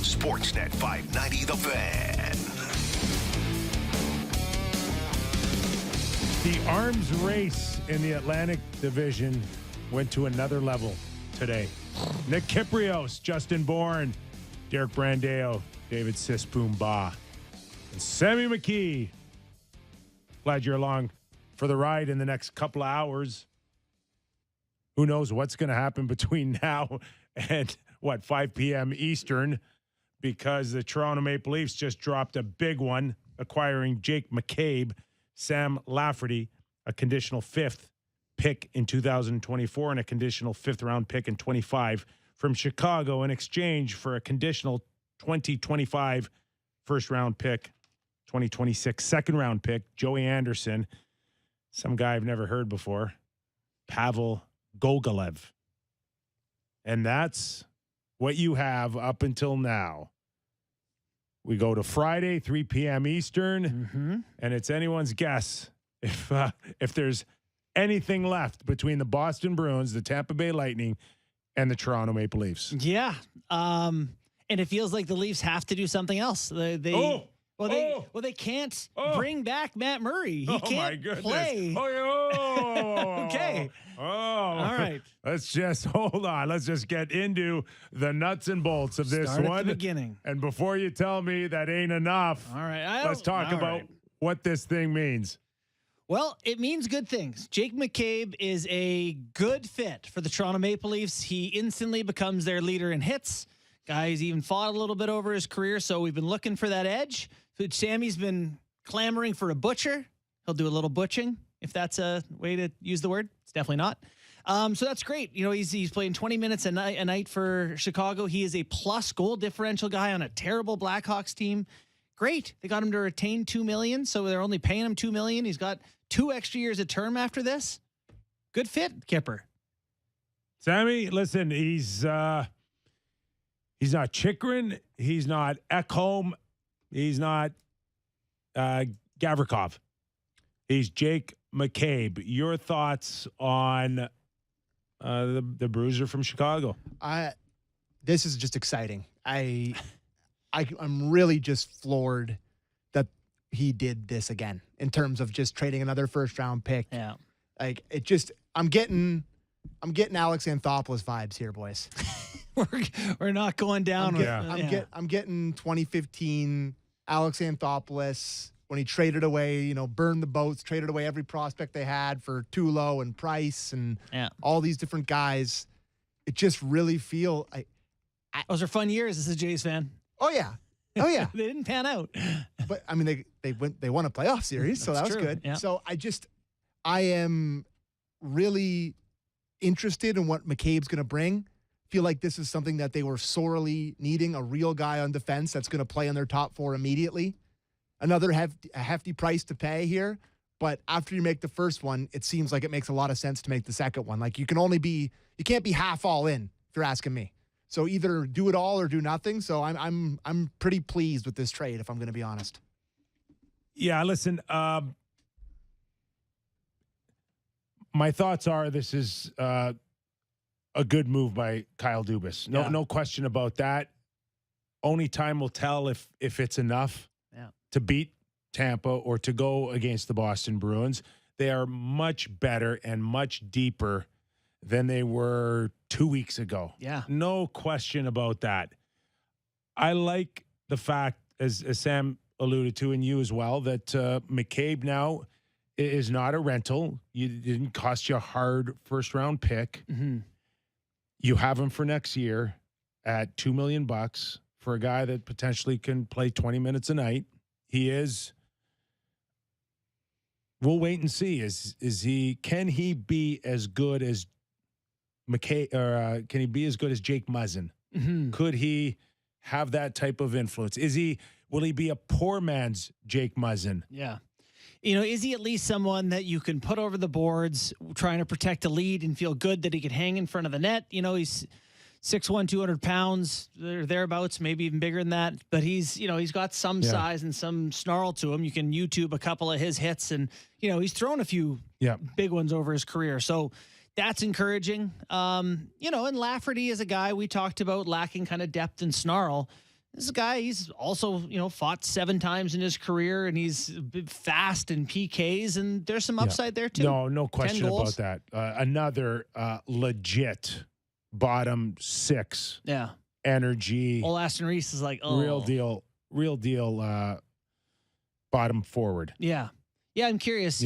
Sportsnet 590 The Fan. The arms race in the Atlantic Division went to another level today. Nick Kypreos, Justin Bourne, Derek Brandeo, David Sisboom-Bah, and Sammy McKee. Glad you're along for the ride in the next couple of hours. Who knows what's going to happen between now and, 5 p.m. Eastern, because the Toronto Maple Leafs just dropped a big one, acquiring Jake McCabe, Sam Lafferty, a conditional 5th pick in 2024 and a conditional 5th-round pick in 25 from Chicago in exchange for a conditional 2025 first-round pick, 2026 second-round pick, Joey Anderson, some guy I've never heard before, Pavel Gogolev. And that's what you have up until now. We go to Friday, 3 p.m. Eastern, and it's anyone's guess if there's anything left between the Boston Bruins, the Tampa Bay Lightning, and the Toronto Maple Leafs. Yeah. And it feels like the Leafs have to do something else. They can't bring back Matt Murray. He can't play. Okay. All right. Let's just hold on. Let's just get into the nuts and bolts of this Start one. at the beginning. And before you tell me that ain't enough, All right. let's talk about what this thing means. Well, it means good things. Jake McCabe is a good fit for the Toronto Maple Leafs. He instantly becomes their leader in hits. Guy's even fought a little bit over his career, so we've been looking for that edge. Sammy's been clamoring for a butcher. He'll do a little butching, if that's a way to use the word. It's definitely not. So that's great. You know, he's playing 20 minutes a night for Chicago. He is a plus goal differential guy on a terrible Blackhawks team. Great. They got him to retain $2 million, so they're only paying him $2 million. He's got 2 extra years of term after this. Good fit, Kipper. Sammy, listen, he's not Chikrin. He's not Ekholm. He's not Gavrikov. He's Jake McCabe. Your thoughts on the bruiser from Chicago? This is just exciting. I'm really just floored that he did this again in terms of just trading another first-round pick. Yeah, like it just. I'm getting Alex Anthopoulos vibes here, boys. We're not going down. I'm getting 2015 Alex Anthopoulos when he traded away, burned the boats, traded away every prospect they had for Tulo and Price and all these different guys. It just really feel. Those are fun years as a Jays fan. Oh yeah. They didn't pan out. But I mean, they won a playoff series, so that was good. Yeah. So I am really interested in what McCabe's going to bring. Feel like this is something that they were sorely needing, a real guy on defense that's going to play in their top 4 immediately. Another hefty price to pay here, but after you make the first one, it seems like it makes a lot of sense to make the second one. Like you can't be half all in if you're asking me. So either do it all or do nothing. So I'm pretty pleased with this trade, if I'm going to be honest. Yeah, listen. My thoughts are this is a good move by Kyle Dubas. No question about that. Only time will tell if it's enough to beat Tampa or to go against the Boston Bruins. They are much better and much deeper than they were 2 weeks ago. Yeah. No question about that. I like the fact, as Sam alluded to, and you as well, that McCabe now is not a rental. It didn't cost you a hard first-round pick. Mm-hmm. You have him for next year at $2 million for a guy that potentially can play 20 minutes a night. He is. We'll wait and see. Can he be as good as McCabe, or can he be as good as Jake Muzzin? Mm-hmm. Could he have that type of influence? Will he be a poor man's Jake Muzzin? Yeah. Is he at least someone that you can put over the boards, trying to protect a lead and feel good that he could hang in front of the net? He's 6'1", 200 pounds, thereabouts, maybe even bigger than that. But he's got some size and some snarl to him. You can YouTube a couple of his hits, and he's thrown a few big ones over his career. So that's encouraging. And Lafferty is a guy we talked about lacking kind of depth and snarl. This guy, he's also, fought 7 times in his career, and he's fast in PKs, and there's some upside there too. No question about that. Another legit bottom 6. Yeah. Energy. Old Aston Reese is like, oh. Real deal bottom forward. Yeah. Yeah, I'm curious,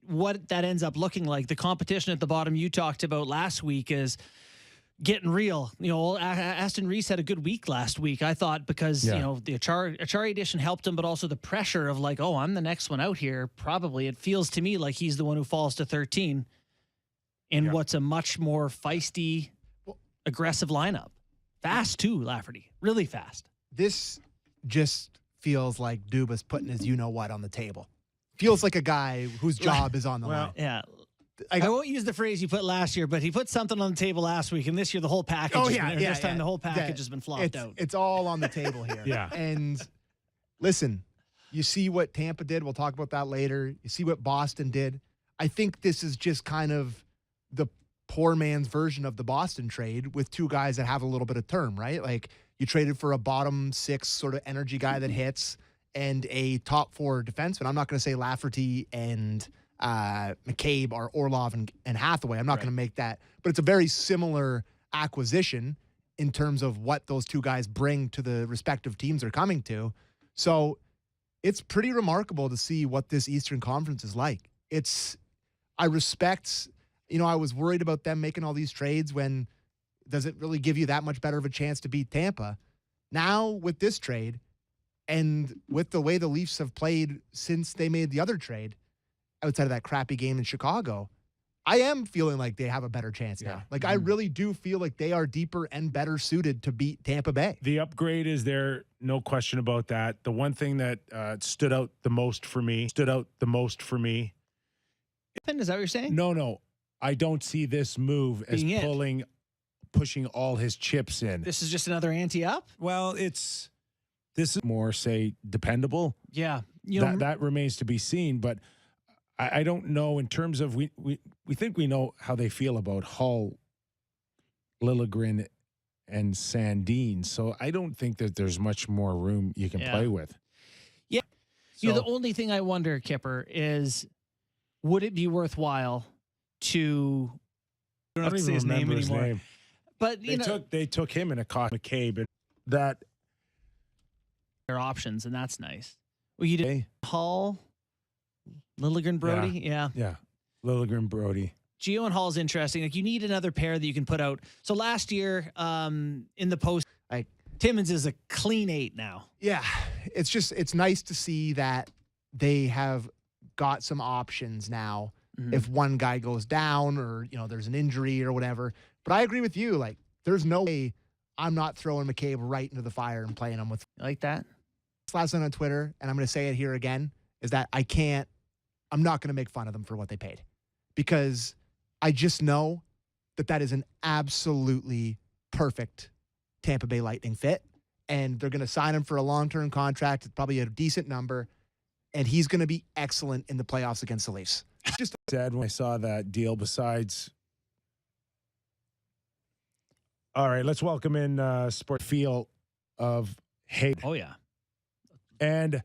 what that ends up looking like. The competition at the bottom you talked about last week is getting real. Aston Reese had a good week last week, I thought, because, the Achari edition helped him, but also the pressure of like, oh, I'm the next one out here. Probably it feels to me like he's the one who falls to 13 in what's a much more feisty, aggressive lineup. Fast too, Lafferty. Really fast. This just feels like Dubas putting his you-know-what on the table. Feels like a guy whose job is on the line. Yeah. I won't use the phrase you put last year, but he put something on the table last week, and this year the whole package this time the whole package has been flopped out. It's all on the table here. Yeah. And listen, you see what Tampa did. We'll talk about that later. You see what Boston did. I think this is just kind of the poor man's version of the Boston trade with 2 guys that have a little bit of term, right? Like you traded for a bottom 6 sort of energy guy that hits and a top 4 defenseman. I'm not going to say Lafferty and McCabe or Orlov and Hathaway. I'm not going to make that, but it's a very similar acquisition in terms of what those 2 guys bring to the respective teams they're coming to. So it's pretty remarkable to see what this Eastern Conference is like. I respect, I was worried about them making all these trades when does it really give you that much better of a chance to beat Tampa? Now with this trade and with the way the Leafs have played since they made the other trade, outside of that crappy game in Chicago, I am feeling like they have a better chance now. Like, I really do feel like they are deeper and better suited to beat Tampa Bay. The upgrade is there, no question about that. The one thing that stood out the most for me. Is that what you're saying? No. I don't see this move as pushing all his chips in. This is just another ante up? Well, this is more, say, dependable. Yeah. That remains to be seen, but I don't know in terms of we think we know how they feel about Hull, Liljegren, and Sandin. So I don't think that there's much more room you can play with. Yeah. So, the only thing I wonder, Kyper, is would it be worthwhile to I don't have to say his name anymore. But they took him in a cost McCabe, and that their options, and that's nice. Well, you did Hull. Liljegren, Brody, yeah. Liljegren, Brody. Gio and Hall's interesting. Like, you need another pair that you can put out. So last year, in the post, Timmins is a clean 8 now. Yeah, it's nice to see that they have got some options now. Mm-hmm. If one guy goes down or there's an injury or whatever. But I agree with you. Like, there's no way I'm not throwing McCabe right into the fire and playing him with. Like that. Last night on Twitter, and I'm going to say it here again, is that I'm not going to make fun of them for what they paid, because I just know that is an absolutely perfect Tampa Bay Lightning fit, and they're going to sign him for a long-term contract. It's probably a decent number, and he's going to be excellent in the playoffs against the Leafs. Just sad when I saw that deal. Besides, all right, let's welcome in Sport Feel of Hate. Oh yeah, and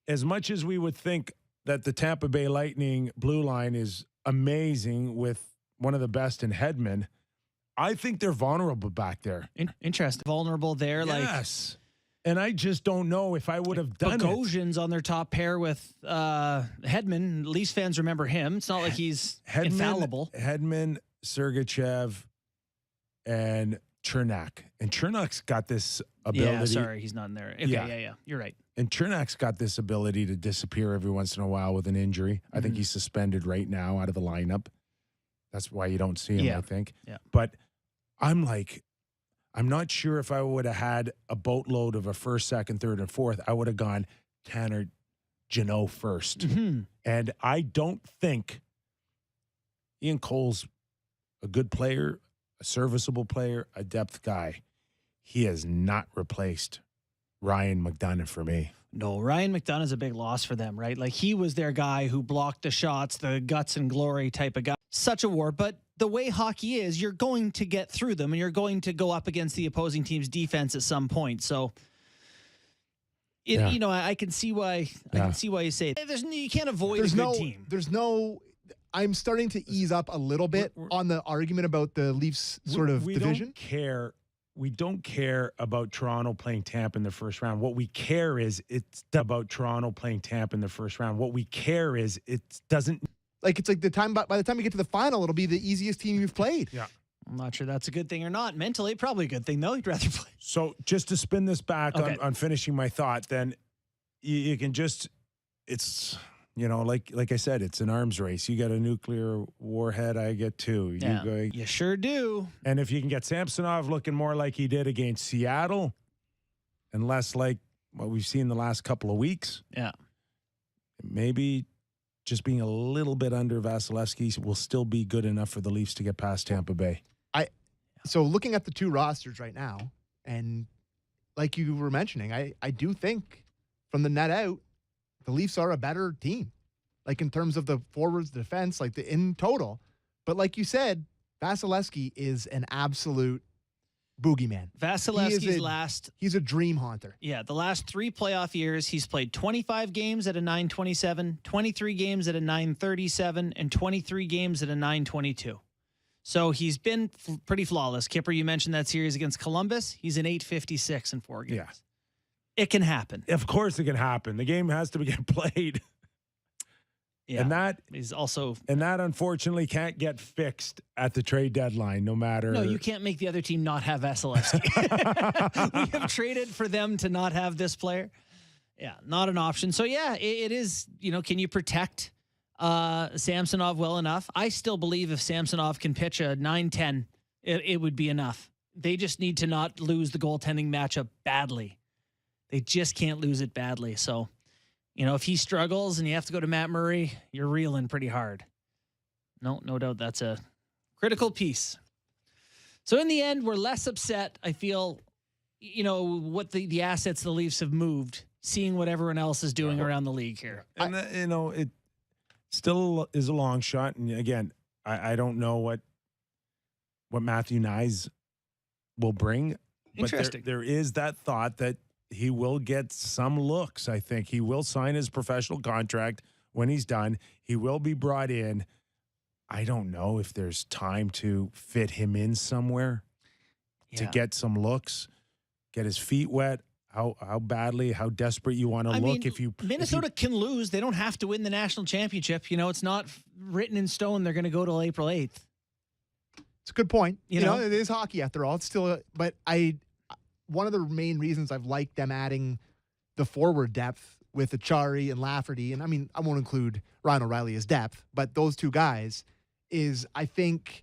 as much as we would think that the Tampa Bay Lightning blue line is amazing with one of the best in Hedman, I think they're vulnerable back there. Interesting. Vulnerable there. Yes. And I just don't know if I would have done Bogosian's on their top pair with Hedman. Leafs fans remember him. It's not like he's infallible. Hedman, Sergachev, and Chernak. And Chernak's got this ability. Yeah, sorry, he's not in there. Okay, yeah. You're right. And Chernak's got this ability to disappear every once in a while with an injury. I think he's suspended right now out of the lineup. That's why you don't see him, I think. Yeah. But I'm not sure if I would have had a boatload of a first, second, third, and fourth, I would have gone Tanner Jeannot first. Mm-hmm. And I don't think Ian Cole's a good player, a serviceable player, a depth guy. He has not replaced Ryan McDonough for me. No, Ryan McDonough is a big loss for them, right? Like, he was their guy who blocked the shots, the guts and glory type of guy. Such a war, but the way hockey is, you're going to get through them, and you're going to go up against the opposing team's defense at some point. So You know, I can see why. I can see why you say it. You can't avoid a good team. I'm starting to ease up a little bit on the argument about the Leafs sort of division. We don't care about Toronto playing Tampa in the first round. What we care is it's about Toronto playing Tampa in the first round. What we care is it doesn't. Like, it's like by the time you get to the final, it'll be the easiest team you've played. Yeah. I'm not sure that's a good thing or not. Mentally, probably a good thing, though. You'd rather play. So just to spin this back on finishing my thought, then you can just, it's, you know, like I said, it's an arms race. You got a nuclear warhead, I get two. Yeah, you sure do. And if you can get Samsonov looking more like he did against Seattle and less like what we've seen the last couple of weeks, maybe just being a little bit under Vasilevsky will still be good enough for the Leafs to get past Tampa Bay. So looking at the two rosters right now, and like you were mentioning, I do think from the net out, the Leafs are a better team, like in terms of the forwards, defense, like in total. But like you said, Vasilevsky is an absolute boogeyman. He's a dream haunter. Yeah, the last 3 playoff years, he's played 25 games at a 927, 23 games at a 937, and 23 games at a 922. So he's been pretty flawless. Kipper, you mentioned that series against Columbus. He's an 856 in 4 games. Yeah. It can happen. Of course it can happen. The game has to get played. Yeah. And that is also. And that unfortunately can't get fixed at the trade deadline, no matter. No, you can't make the other team not have Vasilevsky. We have traded for them to not have this player. Yeah, not an option. So yeah, it is, you know, can you protect Samsonov well enough? I still believe if Samsonov can pitch a 9-10, it would be enough. They just need to not lose the goaltending matchup badly. They just can't lose it badly. So, you know, if he struggles and you have to go to Matt Murray, you're reeling pretty hard. No doubt that's a critical piece. So in the end, we're less upset. I feel, you know, what the assets the Leafs have moved, seeing what everyone else is doing around the league here. And, you know, it still is a long shot. And again, I don't know what Matthew Nyes will bring. Interesting. But there is that thought that he will get some looks. I think he will sign his professional contract when he's done. He will be brought in. I don't know if there's time to fit him in somewhere to get some looks, get his feet wet. How badly, how desperate you want to look. Minnesota can lose. They don't have to win the national championship. You know, it's not written in stone. They're going to go till April 8th. It's a good point. You know, it is hockey after all. It's still, but one of the main reasons I've liked them adding the forward depth with Achari and Lafferty, and I mean, I won't include Ryan O'Reilly as depth, but those two guys is, I think,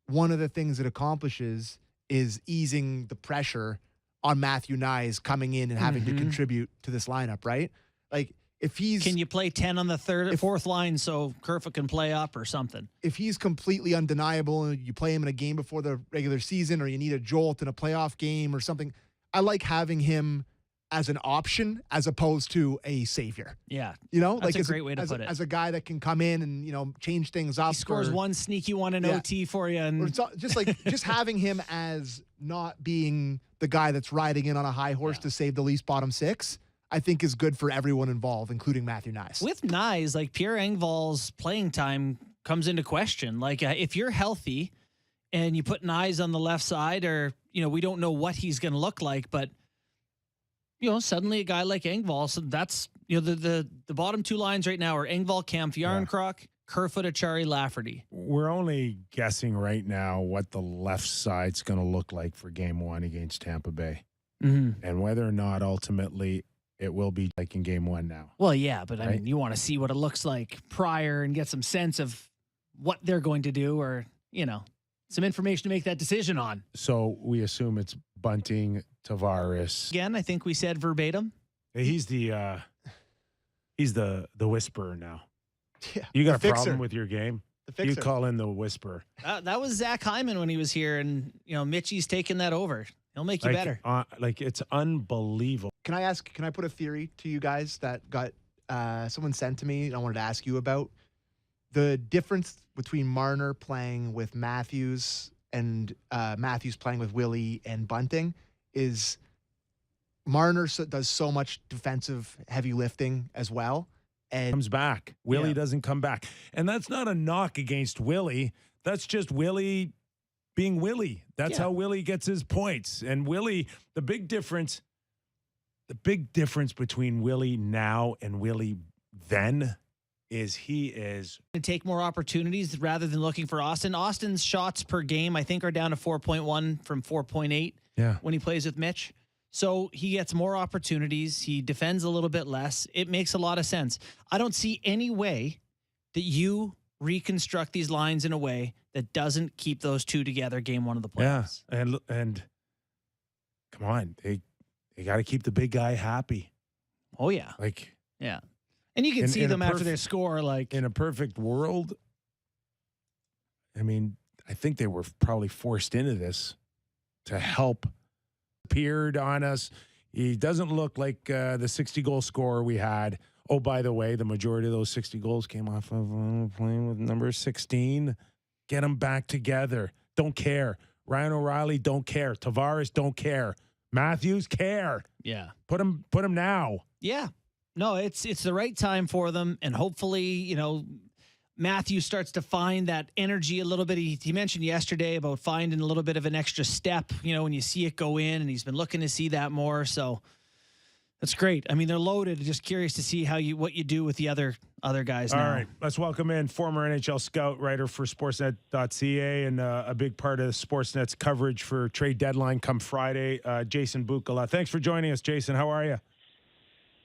one of the things it accomplishes is easing the pressure on Matthew Nyes coming in and having to contribute to this lineup, right? Like, if he's... Can you play 10 on the third or fourth line so Kerfoot can play up or something? If he's completely undeniable and you play him in a game before the regular season, or you need a jolt in a playoff game or something, I like having him as an option as opposed to a savior. Yeah. You know, that's like a great way to put it. As a guy that can come in and, you know, change things up. He scores one sneaky one in OT for you. And just having him as not being the guy that's riding in on a high horse to save the Leafs bottom six, I think is good for everyone involved, including Matthew Nyes. With Nyes, like, Pierre Engvall's playing time comes into question. Like, if you're healthy and you put Nyes on the left side, or, you know, we don't know what he's going to look like, but, you know, suddenly a guy like Engvall, so that's, you know, the bottom two lines right now are Engvall, Kampf, Yarncroc, Kerfoot, Achari, Lafferty. We're only guessing right now what the left side's going to look like for game one against Tampa Bay. And whether or not ultimately it will be like in game one now. Well, yeah, but I mean, you want to see what it looks like prior and get some sense of what they're going to do, or, you know, some information to make that decision on. So we assume it's Bunting, Tavares. Again, I think we said verbatim. He's the whisperer now. Yeah, you got a problem with your game? You fixer. call in the whisperer. That was Zach Hyman when he was here, and, you know, Mitchie's taken that over. He'll make you better. Like, it's unbelievable. Can I put a theory to you guys that got someone sent to me and I wanted to ask you about? The difference between Marner playing with Matthews and Matthews playing with Willie and Bunting is Marner does so much defensive heavy lifting as well. And Comes back. Willie doesn't come back. And that's not a knock against Willie. That's just Willie being Willie. That's how Willie gets his points. And Willie, the big difference between Willie now and Willie then is he is to take more opportunities rather than looking for Austin. Austin's shots per game, I think, are down to 4.1 from 4.8 when he plays with Mitch. So he gets more opportunities. He defends a little bit less. It makes a lot of sense. I don't see any way that you reconstruct these lines in a way that doesn't keep those two together game one of the playoffs. Yeah. And come on, they got to keep the big guy happy. Oh, yeah. Yeah. And you can see them after they score. Like in a perfect world, I mean, I think they were probably forced into this to help. Appeared on us. He doesn't look like the 60-goal scorer we had. Oh, by the way, the majority of those 60 goals came off of playing with number 16. Get them back together. Don't care. Ryan O'Reilly, don't care. Tavares, don't care. Matthews, care. Yeah. Put him now. Yeah. No, it's the right time for them. And hopefully, Matthew starts to find that energy a little bit. He mentioned yesterday about finding a little bit of an extra step, when you see it go in, and he's been looking to see that more. So that's great. I mean, they're loaded. Just curious to see what you do with the other guys now. All right, let's welcome in former NHL scout, writer for Sportsnet.ca, and a big part of Sportsnet's coverage for trade deadline come Friday, Jason Bukala. Thanks for joining us, Jason. How are you?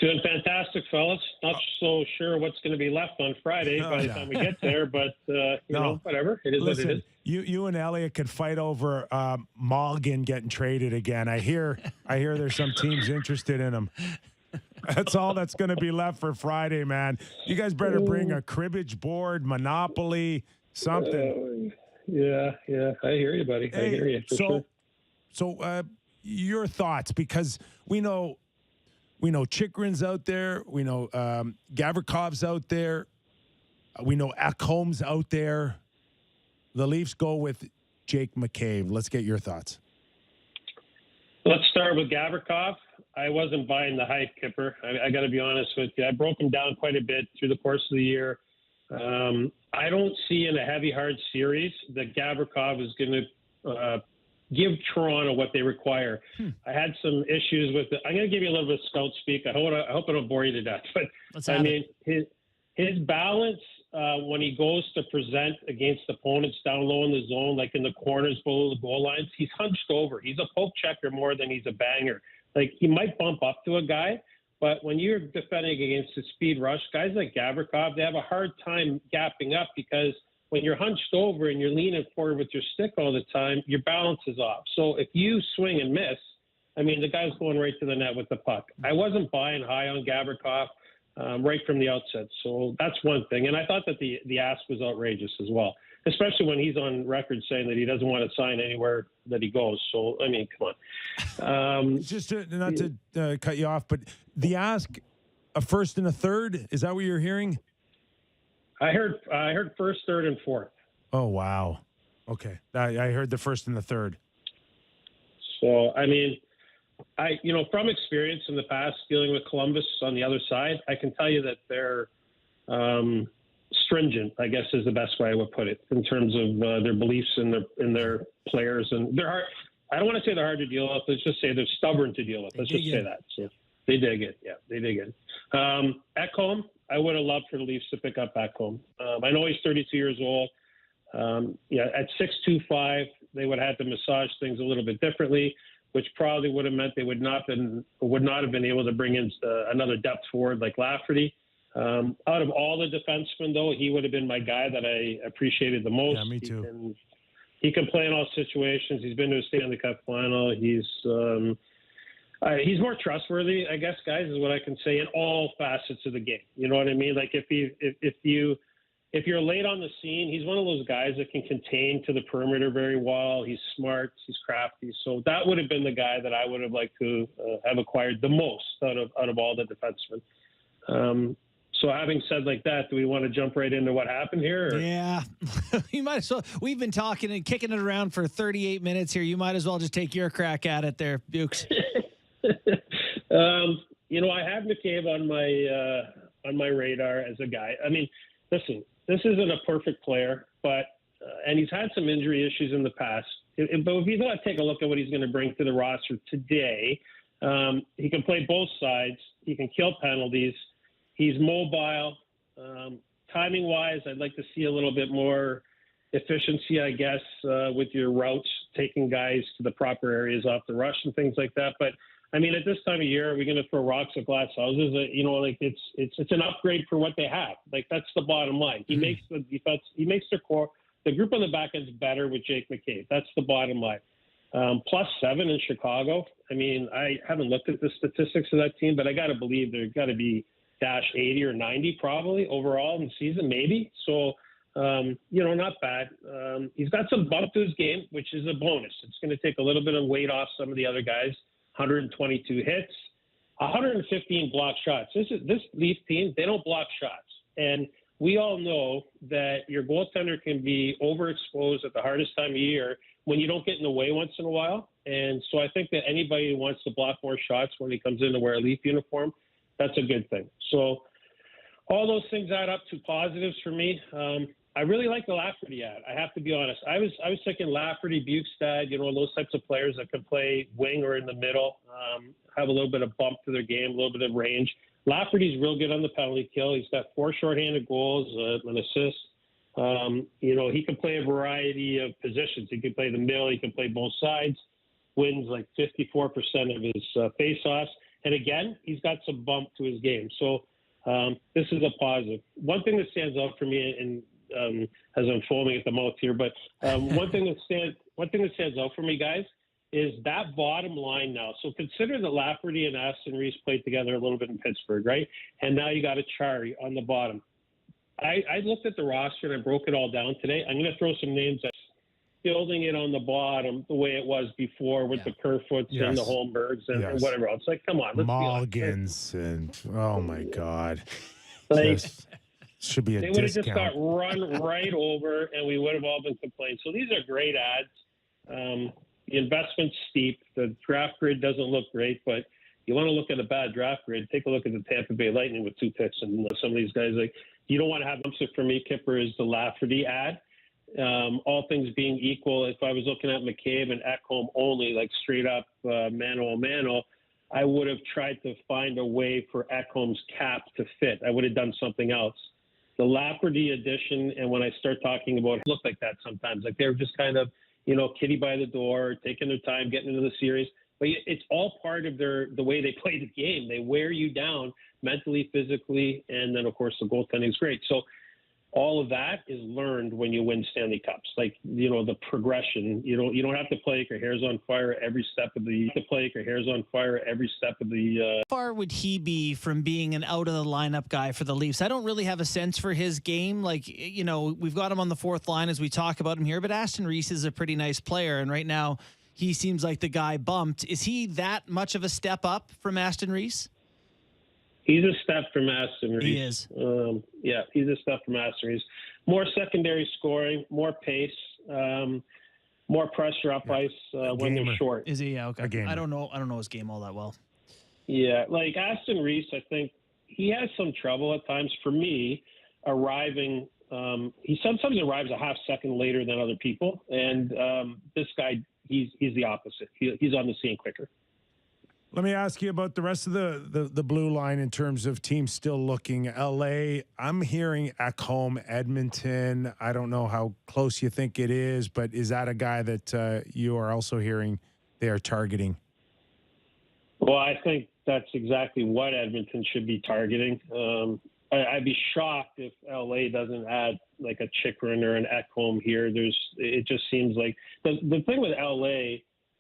Doing fantastic, fellas. Not so sure what's going to be left on Friday by the time we get there, but whatever. It is what it is. You and Elliot could fight over Malgin getting traded again. I hear there's some teams interested in him. That's all that's going to be left for Friday, man. You guys better bring a cribbage board, Monopoly, something. Yeah. I hear you, buddy. I hear you. So your thoughts, because we know Chikrin's out there. We know Gavrikov's out there. We know Ekholm's out there. The Leafs go with Jake McCabe. Let's get your thoughts. Let's start with Gavrikov. I wasn't buying the hype, Kyper. I got to be honest with you. I broke him down quite a bit through the course of the year. I don't see in a heavy, hard series that Gavrikov is going to give Toronto what they require. I had some issues with it. I'm going to give you a little bit of scout speak. I hope I don't bore you to death. But his balance when he goes to present against opponents down low in the zone, like in the corners below the goal lines, he's hunched over. He's a poke checker more than he's a banger. Like, he might bump up to a guy, but when you're defending against a speed rush, guys like Gavrikov, they have a hard time gapping up because when you're hunched over and you're leaning forward with your stick all the time, your balance is off. So if you swing and miss, the guy's going right to the net with the puck. I wasn't buying high on Gavrikov right from the outset. So that's one thing. And I thought that the ask was outrageous as well, especially when he's on record saying that he doesn't want to sign anywhere that he goes. So, come on. Just not to cut you off, but the ask, a first and a third, is that what you're hearing? I heard first, third, and fourth. Oh, wow. Okay. I heard the first and the third. So, from experience in the past dealing with Columbus on the other side, I can tell you that they're stringent, I guess is the best way I would put it, in terms of their beliefs in their players. And they're hard. I don't want to say they're hard to deal with. Let's just say they're stubborn to deal with. Let's just say that. So they dig it. Yeah, they dig it. Ekholm, I would have loved for the Leafs to pick up Ekholm. I know he's 32 years old. At 6'2", they would have had to massage things a little bit differently, which probably would have meant they would not have been able to bring in another depth forward like Lafferty. Out of all the defensemen, though, he would have been my guy that I appreciated the most. Yeah, me too. He can play in all situations. He's been to a Stanley Cup final. He's more trustworthy, I guess, guys, is what I can say in all facets of the game. You know what I mean? Like if you're late on the scene, he's one of those guys that can contain to the perimeter very well. He's smart. He's crafty. So that would have been the guy that I would have liked to have acquired the most out of all the defensemen. So having said like that, do we want to jump right into what happened here? Or? Yeah, you might as well. We've been talking and kicking it around for 38 minutes here. You might as well just take your crack at it there, Bukes. I have McCabe on my radar as a guy. I mean, listen, this isn't a perfect player, but and he's had some injury issues in the past. But if you take a look at what he's going to bring to the roster today, he can play both sides. He can kill penalties. He's mobile. Timing-wise, I'd like to see a little bit more efficiency, I guess, with your routes, taking guys to the proper areas off the rush and things like that. But I mean, at this time of year, are we going to throw rocks at glass houses? It's an upgrade for what they have. Like, that's the bottom line. He makes the defense, he makes their core, the group on the back end is better with Jake McCabe. That's the bottom line. +7 in Chicago. I mean, I haven't looked at the statistics of that team, but I got to believe they're got to be -80 or 90 probably overall in the season, maybe. So, not bad. He's got some bump to his game, which is a bonus. It's going to take a little bit of weight off some of the other guys. 122 hits, 115 block shots. This Leaf team, they don't block shots. And we all know that your goaltender can be overexposed at the hardest time of year when you don't get in the way once in a while. And so I think that anybody who wants to block more shots when he comes in to wear a Leaf uniform, that's a good thing. So all those things add up to positives for me. I really like the Lafferty ad. I have to be honest. I was thinking Lafferty, Bukestad, those types of players that can play wing or in the middle, have a little bit of bump to their game, a little bit of range. Lafferty's real good on the penalty kill. He's got 4 shorthanded goals, an assist. He can play a variety of positions. He can play the middle. He can play both sides. Wins like 54% of his face-offs. And again, he's got some bump to his game. So this is a positive. One thing that stands out for me, and as I'm foaming at the mouth here, but one thing that stands out for me, guys, is that bottom line now. So consider that Lafferty and Aston Reese played together a little bit in Pittsburgh, right? And now you got a Chari on the bottom. I looked at the roster and I broke it all down today. I'm going to throw some names at building it on the bottom the way it was before with the Kerfoots and the Holmbergs and whatever else. Like, come on. Let's Mulligans and, oh, my God. Like, should be a discount. They would have just got run right over, and we would have all been complaining. So these are great ads. The investment's steep. The draft grid doesn't look great, but you want to look at a bad draft grid, take a look at the Tampa Bay Lightning with 2 picks. And some of these guys, like, you don't want to have them. So for me, Kipper is the Lafferty ad. All things being equal, if I was looking at McCabe and Ekholm only, like straight up mano a mano, I would have tried to find a way for Ekholm's cap to fit. I would have done something else. The Lafferty edition, and when I start talking about it, look like that sometimes. Like they're just kind of, kitty by the door, taking their time, getting into the series. But it's all part of the way they play the game. They wear you down mentally, physically, and then, of course, the goaltending is great. So all of that is learned when you win Stanley Cups. Like, the progression. You don't have to play like your hair's on fire every step of the. How far would he be from being an out of the lineup guy for the Leafs? I don't really have a sense for his game. Like, we've got him on the 4th line as we talk about him here, but Aston Reese is a pretty nice player, and right now he seems like the guy bumped. Is he that much of a step up from Aston Reese? He's a step from Aston Reese. He is. He's a step from Aston Reese. More secondary scoring, more pace, more pressure up ice when they're short. Is he? Yeah, okay. I don't know his game all that well. Yeah, like Aston Reese, I think he has some trouble at times. For me, arriving, he sometimes arrives a half second later than other people, and this guy, he's the opposite. He's on the scene quicker. Let me ask you about the rest of the blue line in terms of teams still looking. LA, I'm hearing Ekholm, Edmonton. I don't know how close you think it is, but is that a guy that you are also hearing they are targeting? Well, I think that's exactly what Edmonton should be targeting. I'd be shocked if LA doesn't add like a Chychrun or an Ekholm here. It just seems like the thing with LA,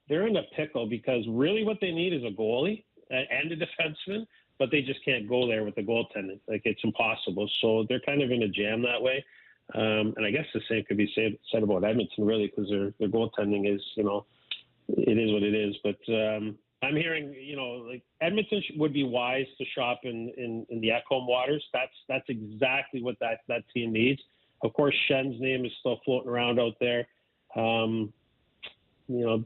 they're in a pickle because really what they need is a goalie and a defenseman, but they just can't go there with the goaltending. Like, it's impossible. So they're kind of in a jam that way. And I guess the same could be said about Edmonton, really, because their goaltending is, it is what it is. But I'm hearing, like Edmonton would be wise to shop in the Ekholm waters. That's exactly what that team needs. Of course, Schen's name is still floating around out there.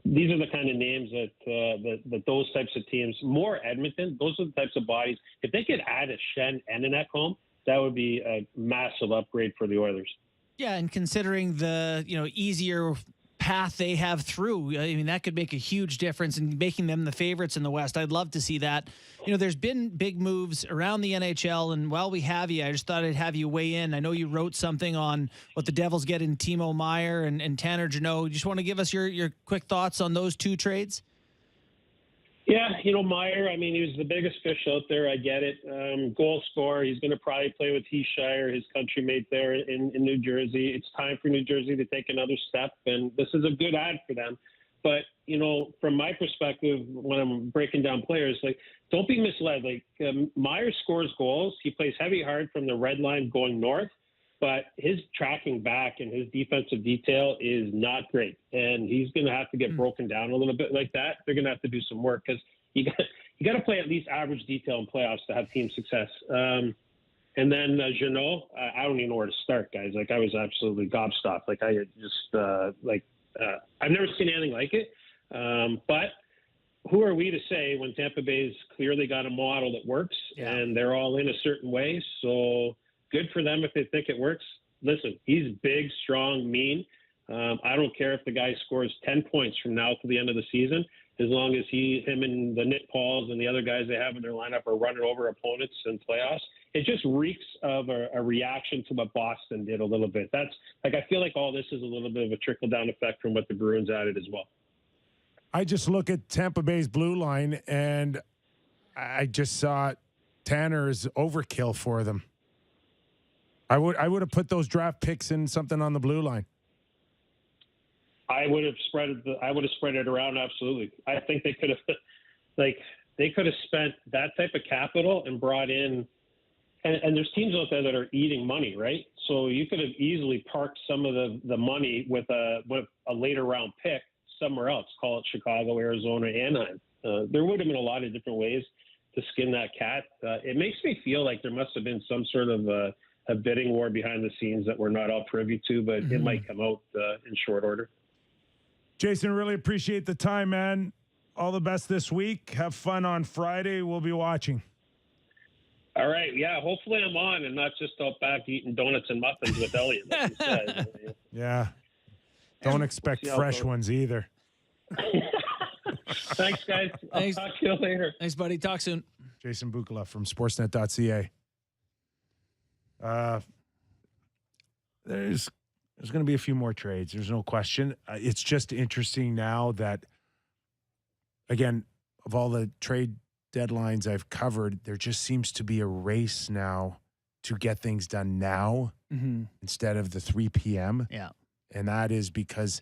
these are the kind of names that those types of teams, more Edmonton, those are the types of bodies. If they could add a Shen and an Ekholm, that would be a massive upgrade for the Oilers. Yeah, and considering the easier path they have through, I mean, that could make a huge difference in making them the favorites in the West. I'd love to see that. There's been big moves around the NHL, and while we have you, I just thought I'd have you weigh in. I know you wrote something on what the Devils get in Timo Meier and Tanner Jeannot. You just want to give us your quick thoughts on those two trades? Yeah, Meier, I mean, he was the biggest fish out there. I get it. Goal scorer. He's going to probably play with Heeshire, his countrymate there in New Jersey. It's time for New Jersey to take another step, and this is a good ad for them. But, from my perspective, when I'm breaking down players, don't be misled. Meier scores goals. He plays heavy hard from the red line going north, but his tracking back and his defensive detail is not great. And he's going to have to get broken down a little bit like that. They're going to have to do some work because you got to play at least average detail in playoffs to have team success. And then Jeannot, I don't even know where to start, guys. I was absolutely gobstopped. I've never seen anything like it. But who are we to say when Tampa Bay's clearly got a model that works and they're all in a certain way? So good for them if they think it works. Listen, he's big, strong, mean. I don't care if the guy scores 10 points from now to the end of the season, as long as him and the Nick Pauls and the other guys they have in their lineup are running over opponents in playoffs. It just reeks of a reaction to what Boston did a little bit. That's I feel like all this is a little bit of a trickle-down effect from what the Bruins added as well. I just look at Tampa Bay's blue line, and I just saw Tanner's overkill for them. I would have put those draft picks in something on the blue line. I would have spread it around. Absolutely. I think they could have spent that type of capital and brought in, and there's teams out there that are eating money, right? So you could have easily parked some of the money with a later round pick somewhere else. Call it Chicago, Arizona, Anaheim. There would have been a lot of different ways to skin that cat. It makes me feel like there must have been some sort of a bidding war behind the scenes that we're not all privy to, but it might come out in short order. Jason, really appreciate the time, man. All the best this week. Have fun on Friday. We'll be watching. All right. Yeah, hopefully I'm on and not just out back eating donuts and muffins with Elliot, like you said. Yeah. Don't expect fresh ones either. Thanks, guys. I'll talk to you later. Thanks, buddy. Talk soon. Jason Bukala from Sportsnet.ca. There's going to be a few more trades. There's no question. It's just interesting now that, again, of all the trade deadlines I've covered, there just seems to be a race now to get things done now instead of the 3 p.m. Yeah. And that is because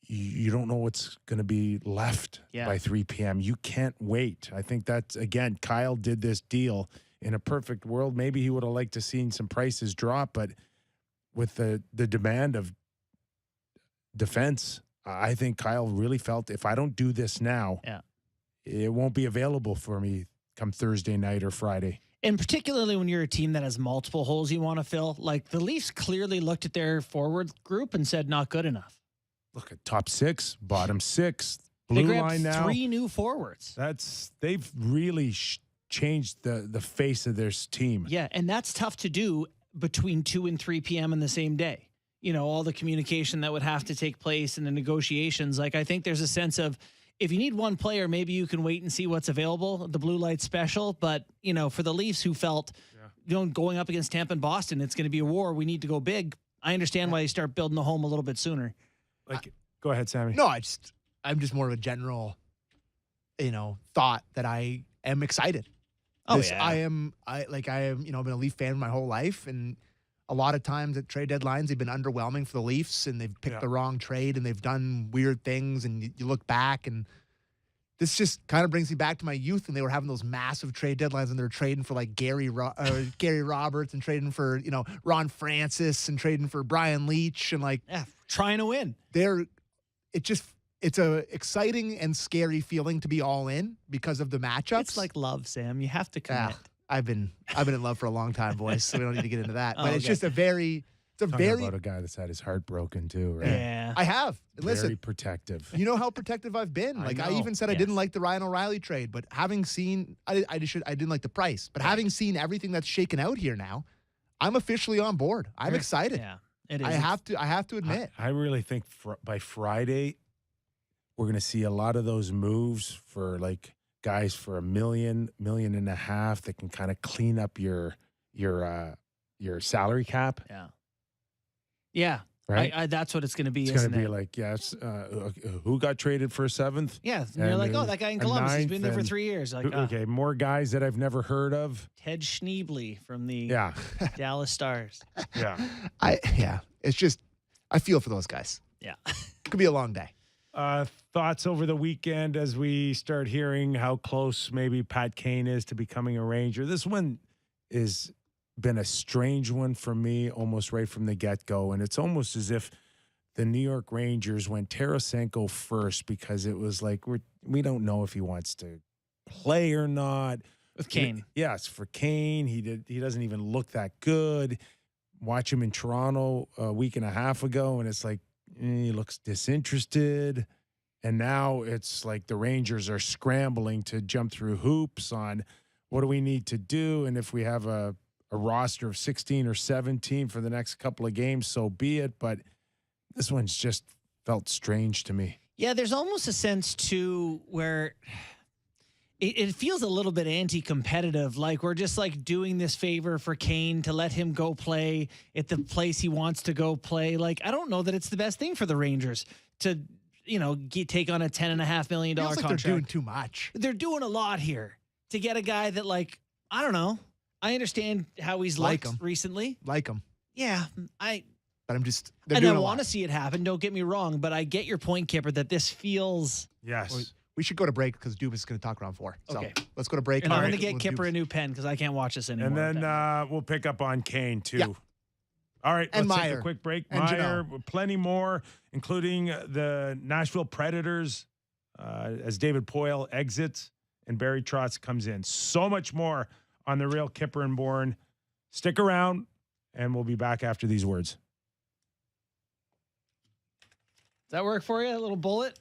you don't know what's going to be left by 3 p.m. You can't wait. I think that's, again, Kyle did this deal. In a perfect world, maybe he would have liked to seen some prices drop, but with the demand of defense, I think Kyle really felt if I don't do this now, it won't be available for me come Thursday night or Friday. And particularly when you're a team that has multiple holes you want to fill, like the Leafs clearly looked at their forward group and said, not good enough. Look at top 6, bottom 6, blue line now. 3 new forwards. They've really changed the face of their team. Yeah, and that's tough to do between 2 and 3 p.m. in the same day. All the communication that would have to take place and the negotiations. I think there's a sense of, if you need one player, maybe you can wait and see what's available, the blue light special. But, for the Leafs who felt, going up against Tampa and Boston, it's going to be a war. We need to go big. I understand why you start building the home a little bit sooner. Go ahead, Sammy. No, I'm just more of a general, thought that I am excited. I am, been a Leaf fan my whole life, and a lot of times at trade deadlines, they've been underwhelming for the Leafs, and they've picked the wrong trade, and they've done weird things, and you look back, and this just kind of brings me back to my youth, and they were having those massive trade deadlines, and they were trading for Gary Roberts, and trading for Ron Francis, and trading for Brian Leach, and trying to win. It's a exciting and scary feeling to be all in because of the matchups. It's like love, Sam. You have to commit. I've been in love for a long time, boys, so we don't need to get into that. But it's just a very It's a Talking very about a guy that's had his heart broken too, right? Yeah. I have. Very Listen, protective. you know how protective I've been. I Like I know. even said I Yes. didn't like the Ryan O'Reilly trade, but having seen I didn't like the price, but having seen everything that's shaken out here now, I'm officially on board. I'm excited. Yeah. It is. I have to admit. I really think by Friday, we're going to see a lot of those moves for like guys for $1 million, $1.5 million that can kind of clean up your salary cap. Yeah. Yeah. Right. I that's what it's going to be. It's going isn't to be it? like, yes, who got traded for a 7th? Yeah. And you're and like, oh, a- that guy in a Columbus, he's been there for ninth 3 years. Like, Okay, more guys that I've never heard of. Ted Schneebly from the Yeah, Dallas Stars. yeah. It's just I feel for those guys. Yeah. Could be a long day. Thoughts over the weekend as we start hearing how close maybe Pat Kane is to becoming a Ranger. This one has been a strange one for me almost right from the get-go, and it's almost as if the New York Rangers went Tarasenko first because it was like we don't know if he wants to play or not. With Kane. Yes, for Kane, he doesn't even look that good. Watch him in Toronto a week and a half ago, and it's like he looks disinterested. And now it's like the Rangers are scrambling to jump through hoops on what do we need to do, and if we have a roster of 16 or 17 for the next couple of games, so be it. But this one's just felt strange to me. Yeah, there's almost a sense too where it feels a little bit anti-competitive. Like we're just like doing this favor for Kane to let him go play at the place he wants to go play. Like I don't know that it's the best thing for the Rangers to, take on a $10.5 million Feels like contract. they're doing too much. They're doing a lot here to get a guy that, like, I don't know. I understand how he's Like looked him. recently. Like them. Yeah, But I'm just and I doing a want to lot. see it happen. Don't get me wrong, but I get your point, Kipper, that this feels. Yes. We should go to break because Dubas is going to talk around 4. So Okay. let's go to break. And I'm All going to right. get Kipper a new pen because I can't watch this anymore. And then we'll pick up on Kane, too. Yeah. All right, And let's take Meyer. a quick break. And Meyer, plenty more, including the Nashville Predators as David Poyle exits and Barry Trotz comes in. So much more on The Real Kyper and Bourne. Stick around, and we'll be back after these words. Does that work for you? A little bullet?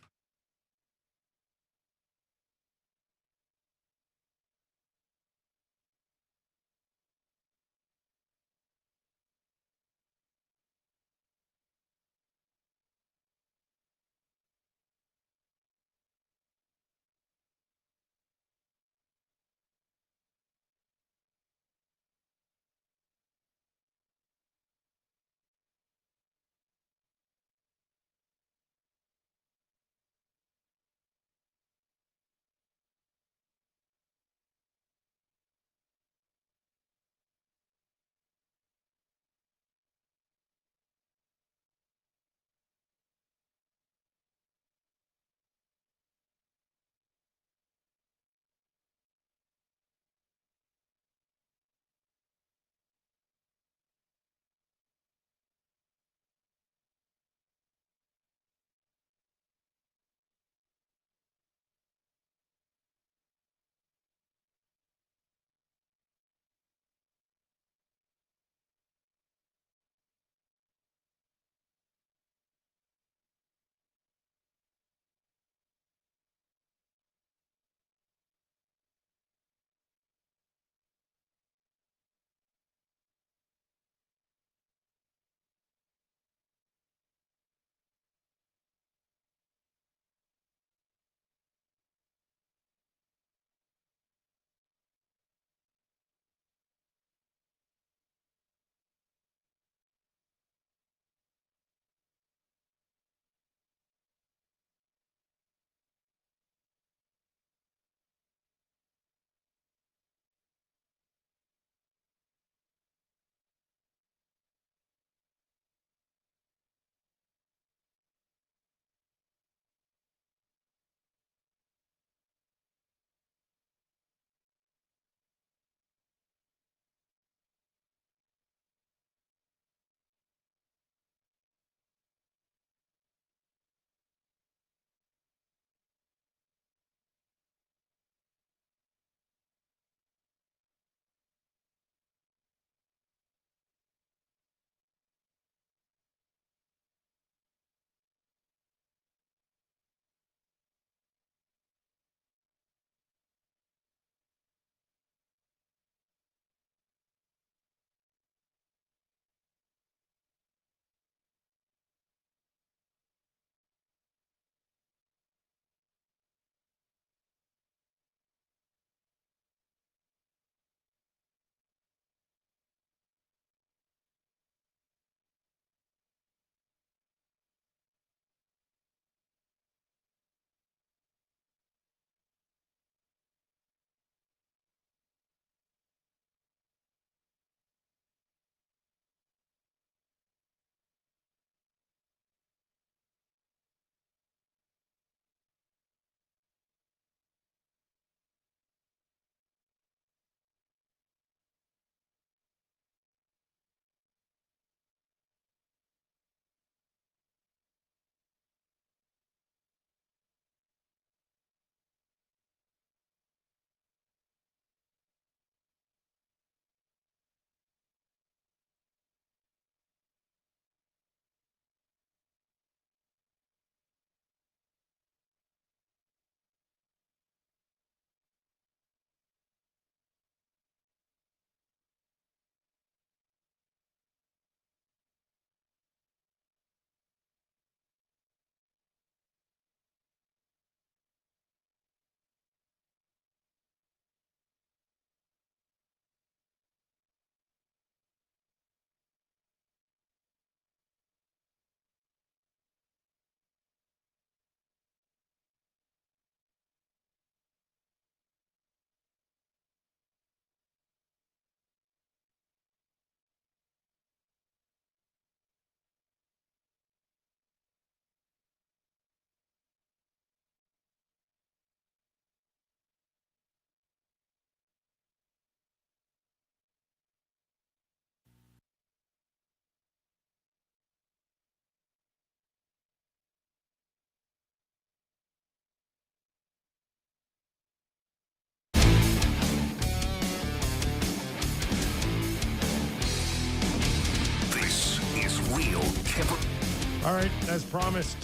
All right, as promised,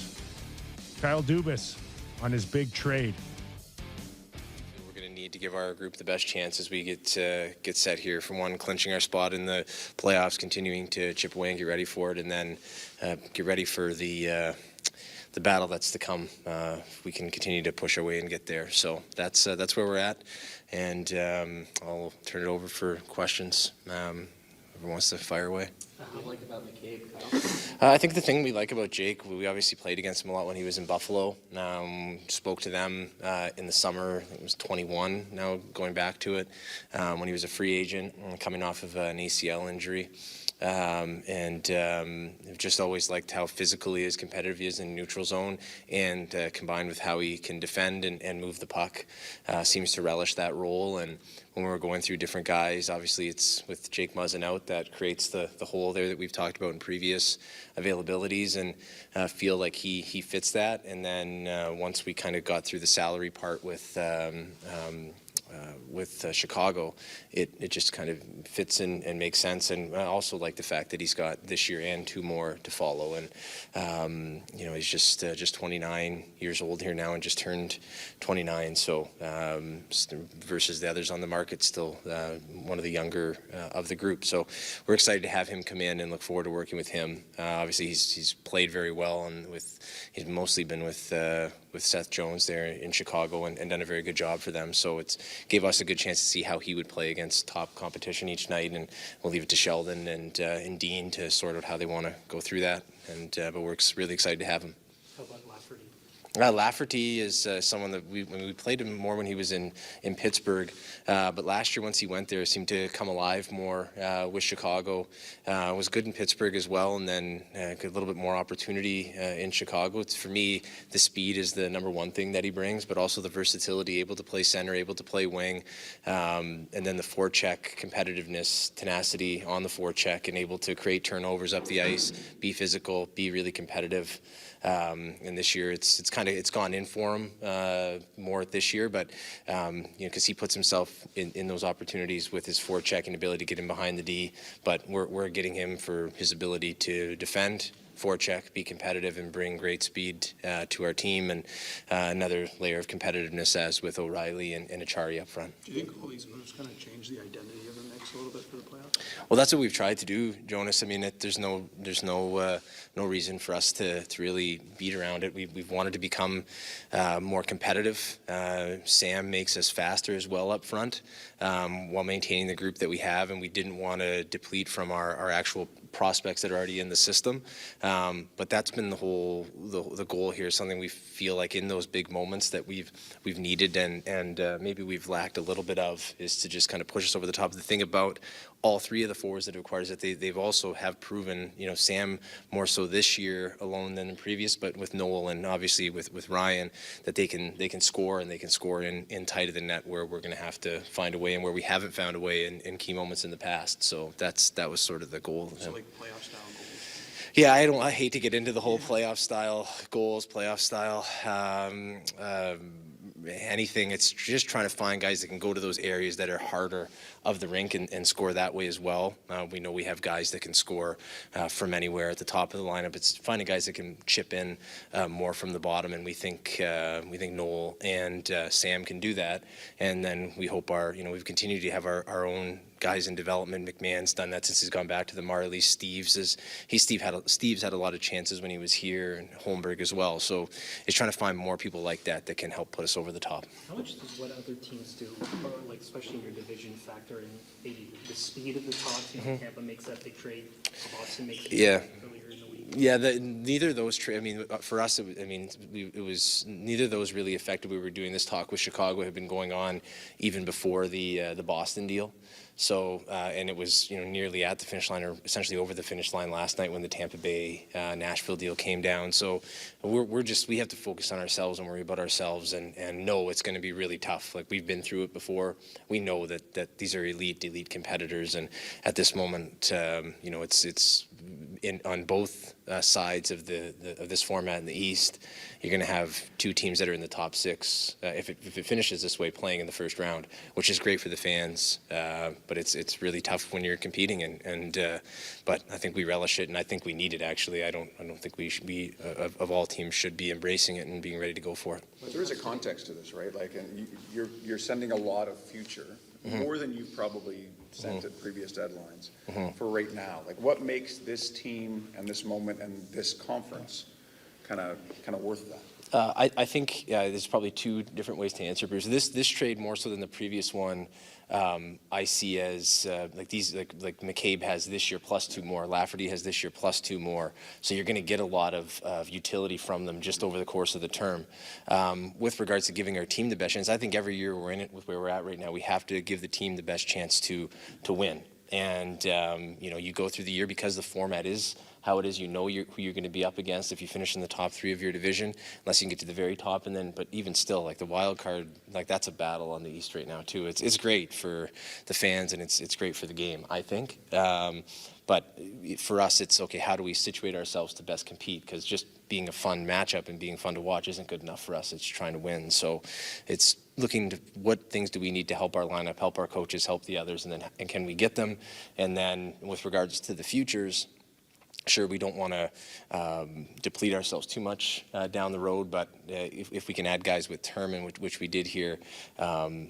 Kyle Dubas on his big trade. We're going to need to give our group the best chance as we get set here. For one, clinching our spot in the playoffs, continuing to chip away and get ready for it, and then get ready for the battle that's to come. We can continue to push our way and get there. So that's where we're at, and I'll turn it over for questions. Whoever wants to fire away. What do you like about McCabe, Kyle? I think the thing we like about Jake, we obviously played against him a lot when he was in Buffalo. Spoke to them in the summer. It was 21 now, going back to it, when he was a free agent, coming off of an ACL injury. I've just always liked how physical he is, competitive he is in neutral zone, and combined with how he can defend and move the puck, seems to relish that role. And when we're going through different guys, obviously it's with Jake Muzzin out that creates the hole there that we've talked about in previous availabilities, and feel like he fits that. And then once we kind of got through the salary part with Chicago, it just kind of fits in and makes sense. And I also like the fact that he's got this year and 2 more to follow. And he's just 29 years old here now and just turned 29. So versus the others on the market, still one of the younger of the group. So we're excited to have him come in and look forward to working with him. Obviously, he's played very well, and he's mostly been with Seth Jones there in Chicago and done a very good job for them. So it's gave us a good chance to see how he would play against top competition each night, and we'll leave it to Sheldon and Dean to sort out how they want to go through that. But we're really excited to have him. How about Lafferty? Lafferty is someone that we played him more when he was in Pittsburgh, but last year once he went there, seemed to come alive more with Chicago. Was good in Pittsburgh as well, and then a little bit more opportunity in Chicago. For me, the speed is the number one thing that he brings, but also the versatility, able to play center, able to play wing, and then the forecheck competitiveness, tenacity on the forecheck, and able to create turnovers up the ice, be physical, be really competitive. And this year it's gone in for him more this year, but because he puts himself in those opportunities with his forechecking ability to get in behind the D. But we're getting him for his ability to defend, forecheck, be competitive, and bring great speed to our team, and another layer of competitiveness as with O'Reilly and Achari up front. Do you think all these moves kind of change the identity of the mix a little bit for the playoffs? Well, that's what we've tried to do, Jonas. I mean, there's no reason for us to really beat around it. We've wanted to become more competitive. Sam makes us faster as well up front, while maintaining the group that we have, and we didn't want to deplete from our actual prospects that are already in the system. But that's been the goal here, something we feel like in those big moments that we've needed and maybe we've lacked a little bit of, is to just kind of push us over the top. The thing about all 3 of the forwards that it requires that they've also have proven, Sam more so this year alone than in previous, but with Noel and obviously with Ryan, that they can score, and they can score in tight of the net, where we're going to have to find a way, and where we haven't found a way in key moments in the past. So that was sort of the goal. So like playoff style goals? Yeah, I hate to get into the whole playoff style goals, playoff style anything. It's just trying to find guys that can go to those areas that are harder of the rink and score that way as well. We know we have guys that can score from anywhere at the top of the lineup. It's finding guys that can chip in more from the bottom, and we think Noel and Sam can do that. And then we hope we've continued to have our own guys in development. McMahon's done that since he's gone back to the Marley. Steve's had a lot of chances when he was here, and Holmberg as well. So it's trying to find more people like that can help put us over the top. How much does what other teams do, or like especially in your division, factor in maybe the speed of the top team? Tampa makes that big trade. Boston makes it earlier in the week. Yeah, neither of those for us, it was neither of those really affected. We were doing this talk with Chicago, had been going on even before the Boston deal. So, and it was, nearly at the finish line, or essentially over the finish line last night when the Tampa Bay Nashville deal came down. So we have to focus on ourselves and worry about ourselves, and know it's going to be really tough. Like, we've been through it before. We know that these are elite competitors, and at this moment, it's on both sides of this format in the East. You're going to have 2 teams that are in the top 6 if it finishes this way, playing in the first round, which is great for the fans. but it's really tough when you're competing, but I think we relish it, and I think we need it. Actually, I don't think we should be of all teams should be embracing it and being ready to go for it. There is a context to this, right? Like, and you're sending a lot of future, more than you've probably sent at previous deadlines for right now. Like, what makes this team and this moment and this conference kind of worth that? I think there's probably two different ways to answer, Bruce. This trade, more so than the previous one, I see as like McCabe has this year plus 2 more. Lafferty has this year plus 2 more. So you're going to get a lot of utility from them just over the course of the term. With regards to giving our team the best chance, I think every year we're in it with where we're at right now, we have to give the team the best chance to win. And you go through the year because the format is how it is. You know who you're going to be up against if you finish in the top 3 of your division, unless you can get to the very top. And then, but even still, like the wild card, like that's a battle on the East right now too. It's great for the fans and it's great for the game, I think. But for us, it's okay. How do we situate ourselves to best compete? Because just being a fun matchup and being fun to watch isn't good enough for us. It's trying to win. So it's looking to what things do we need to help our lineup, help our coaches, help the others, and can we get them? And then with regards to the futures, sure, we don't want to deplete ourselves too much down the road, but if we can add guys with term, and which we did here,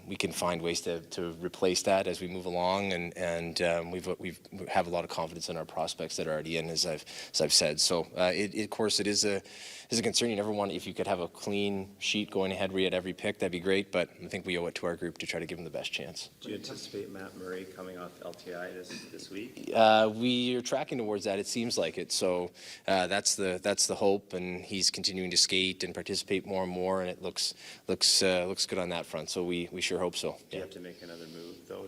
we can find ways to replace that as we move along, and we have a lot of confidence in our prospects that are already in, as I've said. So, of course, it is a concern. You never want, if you could have a clean sheet going ahead where you had every pick, that'd be great, but I think we owe it to our group to try to give them the best chance. Do you anticipate Matt Murray coming off LTI this week? We are tracking towards that. It seems like it. So that's the hope, and he's continuing to skate and participate more and more, and it looks good on that front. So we sure hope so. Do you have to make another move though?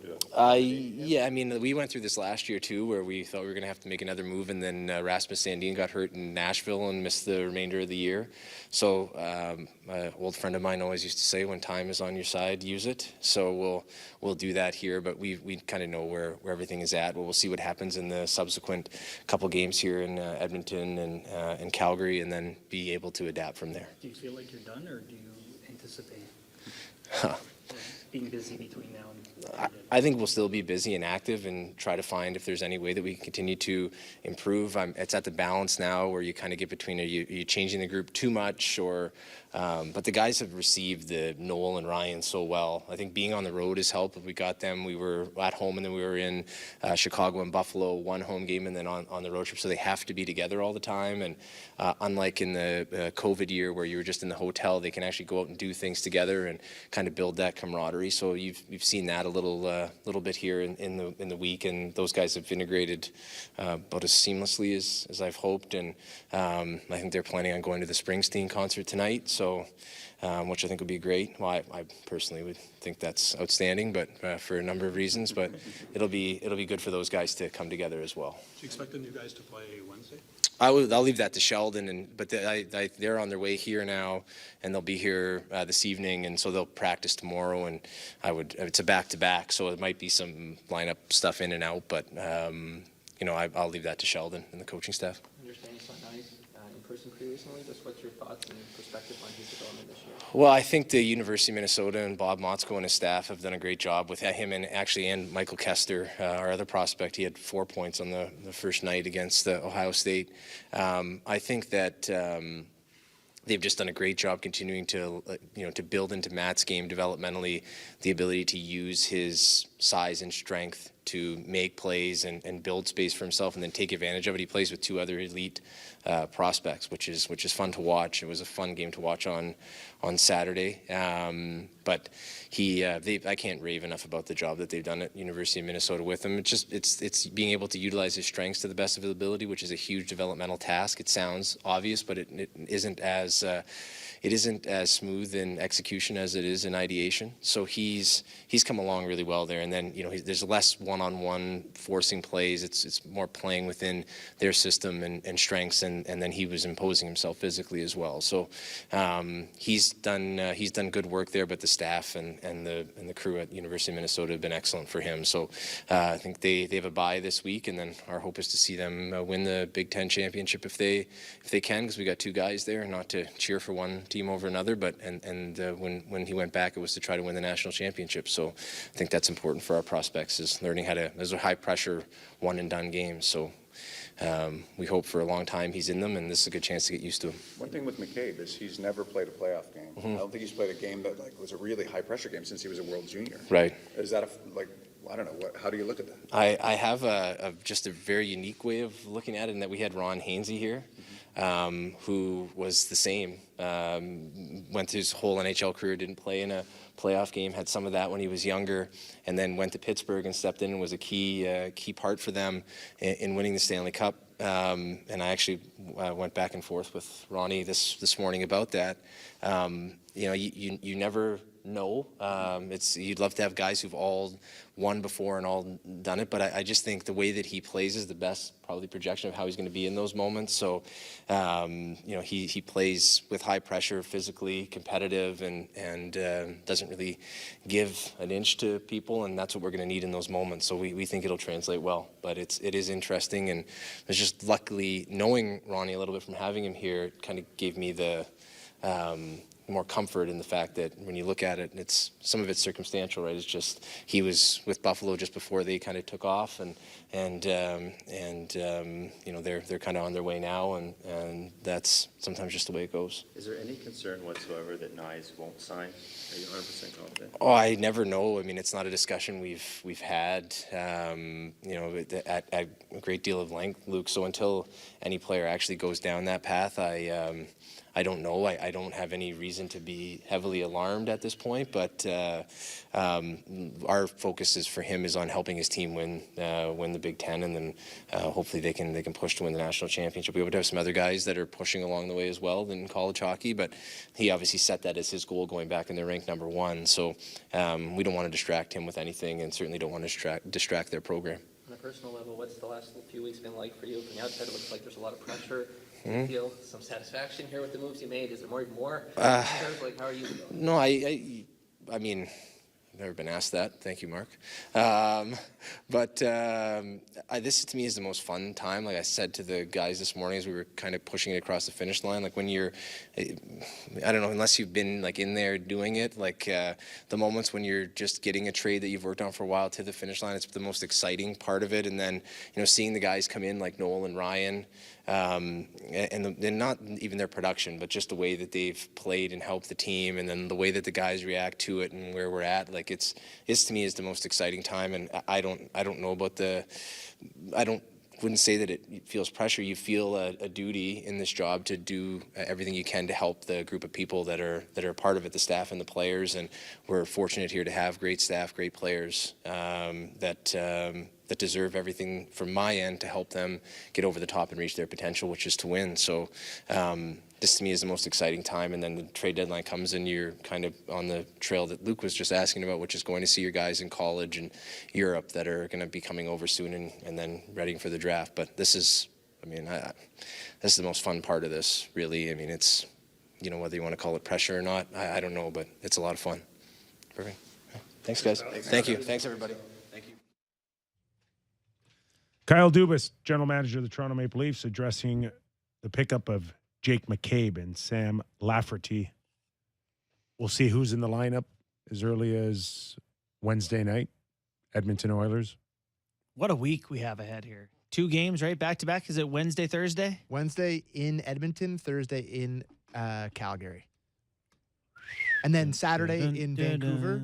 Yeah, I mean, we went through this last year too, where we thought we were going to have to make another move, and then Rasmus Sandin got hurt in Nashville and missed the remainder of the year. So an old friend of mine always used to say, when time is on your side, use it. So we'll do that here, but we kind of know where everything is at. We'll see what happens in the subsequent couple games here in Edmonton and Calgary, and then be able to adapt from there. Do you feel like you're done, or do you anticipate being busy between now and I think we'll still be busy and active and try to find if there's any way that we can continue to improve. It's at the balance now where you kind of get between, are you changing the group too much, or but the guys have received the Noel and Ryan so well. I think being on the road has helped. We got them. We were at home, and then we were in Chicago and Buffalo, one home game, and then on the road trip. So they have to be together all the time. And unlike in the COVID year where you were just in the hotel, they can actually go out and do things together and kind of build that camaraderie. So you've seen that a little bit here in the week, and those guys have integrated about as seamlessly as I've hoped. And I think they're planning on going to the Springsteen concert tonight. So, which I think would be great. Well, I personally would think that's outstanding, but for a number of reasons. But it'll be good for those guys to come together as well. Do you expect the new guys to play Wednesday? I'll leave that to Sheldon, but they're on their way here now, and they'll be here this evening, and so they'll practice tomorrow. And it's a back-to-back, so it might be some lineup stuff in and out, but I'll leave that to Sheldon and the coaching staff. I understand you saw guys in person pretty recently. Just what's your thoughts and perspective on his development this year? Well, I think the University of Minnesota and Bob Motzko and his staff have done a great job with him, and Michael Kester, our other prospect. He had 4 points on the first night against Ohio State. I think that they've just done a great job continuing to build into Matt's game developmentally, the ability to use his size and strength to make plays and build space for himself, and then take advantage of it. He plays with 2 other elite prospects, which is fun to watch. It was a fun game to watch on Saturday. But I can't rave enough about the job that they've done at University of Minnesota with him. It's being able to utilize his strengths to the best of his ability, which is a huge developmental task. It sounds obvious, but it isn't as smooth in execution as it is in ideation. So he's come along really well there. And then there's less one-on-one forcing plays. It's more playing within their system and strengths, and then he was imposing himself physically as well. So he's done good work there. But the staff and the crew at University of Minnesota have been excellent for him. So I think they have a bye this week, and then our hope is to see them win the Big Ten championship if they can, because we got 2 guys there, not to cheer for one team team over another. But when he went back, it was to try to win the national championship. So I think that's important for our prospects, is learning how to. Those are high pressure, one and done games. So we hope for a long time he's in them, and this is a good chance to get used to him. One thing with McCabe is he's never played a playoff game. I don't think he's played a game that was a really high pressure game since he was a World Junior. Right. Is that I don't know. How do you look at that? I have just a very unique way of looking at it, in that we had Ron Hainsey here, who was the same. Went through his whole NHL career, didn't play in a playoff game, had some of that when he was younger, and then went to Pittsburgh and stepped in and was a key part for them in winning the Stanley Cup. And I actually went back and forth with Ronnie this morning about that. You never know. You'd love to have guys who've all won before and all done it, but I just think the way that he plays is the best probably projection of how he's going to be in those moments. So he plays with high pressure, physically competitive, and doesn't really give an inch to people, and that's what we're going to need in those moments. So we think it'll translate well, but it is interesting, and it's just luckily knowing Ronnie a little bit from having him here, it kind of gave me the more comfort in the fact that when you look at it, some of it's circumstantial, right? It's just he was with Buffalo just before they kind of took off, and they're kind of on their way now, and that's sometimes just the way it goes. Is there any concern whatsoever that Nyes won't sign? Are you 100% confident? Oh, I never know. I mean, it's not a discussion we've had, at a great deal of length, Luke. So until any player actually goes down that path, I don't know. I don't have any reason to be heavily alarmed at this point, but our focus for him is on helping his team win the Big Ten, and then hopefully they can push to win the national championship. We would have some other guys that are pushing along the way as well in college hockey, but he obviously set that as his goal going back, and they're ranked number one. So we don't want to distract him with anything, and certainly don't want to distract their program. On a personal level, what's the last few weeks been like for you? From the outside, it looks like there's a lot of pressure. Do you feel some satisfaction here with the moves you made? Is there more? How are you feeling? No, I mean, I've never been asked that. Thank you, Mark. This to me is the most fun time. Like I said to the guys this morning as we were kind of pushing it across the finish line, like when you're, I don't know, unless you've been like in there doing it, like the moments when you're just getting a trade that you've worked on for a while to the finish line, it's the most exciting part of it. And then, seeing the guys come in like Noel and Ryan, and not even their production, but just the way that they've played and helped the team, and then the way that the guys react to it and where we're at, like it's to me is the most exciting time. And I don't know about wouldn't say that it feels pressure. You feel a duty in this job to do everything you can to help the group of people that are part of it, the staff and the players. And we're fortunate here to have great staff, great players that deserve everything from my end to help them get over the top and reach their potential, which is to win. So this to me is the most exciting time. And then the trade deadline comes and you're kind of on the trail that Luke was just asking about, which is going to see your guys in college and Europe that are going to be coming over soon and then ready for the draft. But this is the most fun part of this, really. I mean, it's, whether you want to call it pressure or not, I don't know, but it's a lot of fun. Perfect. Thanks, guys. Thank you. Thanks, everybody. Thank you. Kyle Dubas, general manager of the Toronto Maple Leafs, addressing the pickup of Jake McCabe and Sam Lafferty. We'll see who's in the lineup as early as Wednesday night. Edmonton Oilers. What a week we have ahead here. 2 games, right? Back to back. Is it Wednesday, Thursday? Wednesday in Edmonton, Thursday in Calgary. And then Saturday in Vancouver.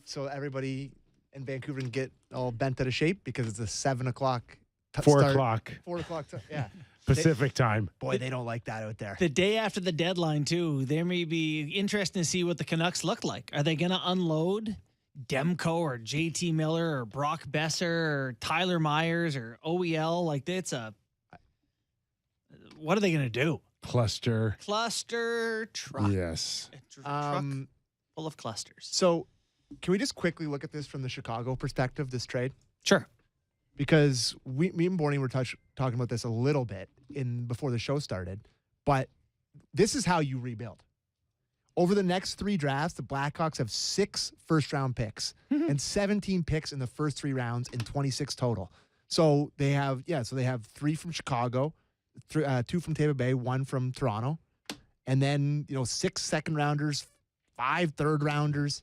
So everybody in Vancouver can get all bent out of shape because it's a 7 o'clock 4 o'clock. 4 o'clock. Yeah. Pacific time. Boy, they don't like that out there. The day after the deadline, too, there may be interesting to see what the Canucks look like. Are they going to unload Demko or JT Miller or Brock Besser or Tyler Myers or OEL? Like, what are they going to do? Cluster truck. Yes. Truck full of clusters. So can we just quickly look at this from the Chicago perspective, this trade? Sure. Because me and Bourne were talking about this a little bit before the show started, but this is how you rebuild. Over the next 3 drafts, the Blackhawks have 6 first-round picks and 17 picks in the first 3 rounds in 26 total. So they have 3 from Chicago, 2 from Tampa Bay, 1 from Toronto, and then 6 second-rounders, 5 third-rounders.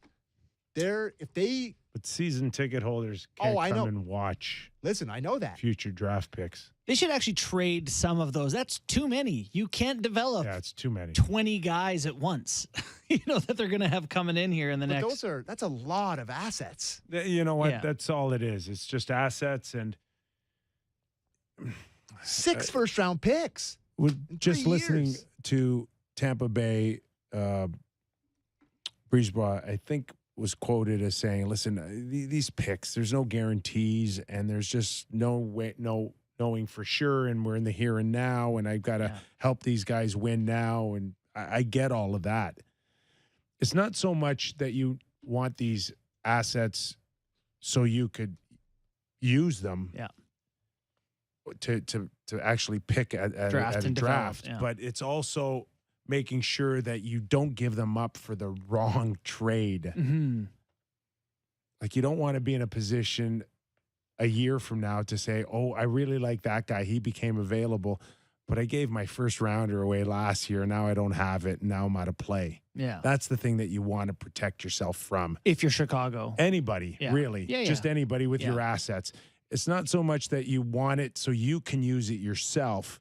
But season ticket holders can't come and watch. Listen, I know that. Future draft picks. They should actually trade some of those. That's too many. You can't develop. Yeah, it's too many. 20 guys at once. That they're going to have coming in here in the next. That's a lot of assets. You know what? Yeah. That's all it is. It's just assets and 6 first-round picks. Just 3 listening years. to Tampa Bay, Brisebois, I think, was quoted as saying, listen, these picks, there's no guarantees and there's just no way, no knowing for sure. And we're in the here and now, and I've got to help these guys win now. And I get all of that. It's not so much that you want these assets so you could use them to actually pick at a draft, but it's also making sure that you don't give them up for the wrong trade. Mm-hmm. Like, you don't want to be in a position a year from now to say, oh, I really like that guy. He became available, but I gave my first rounder away last year. Now I don't have it. Now I'm out of play. Yeah. That's the thing that you want to protect yourself from. If you're Chicago. Anybody, really. Yeah, just anybody with your assets. It's not so much that you want it so you can use it yourself,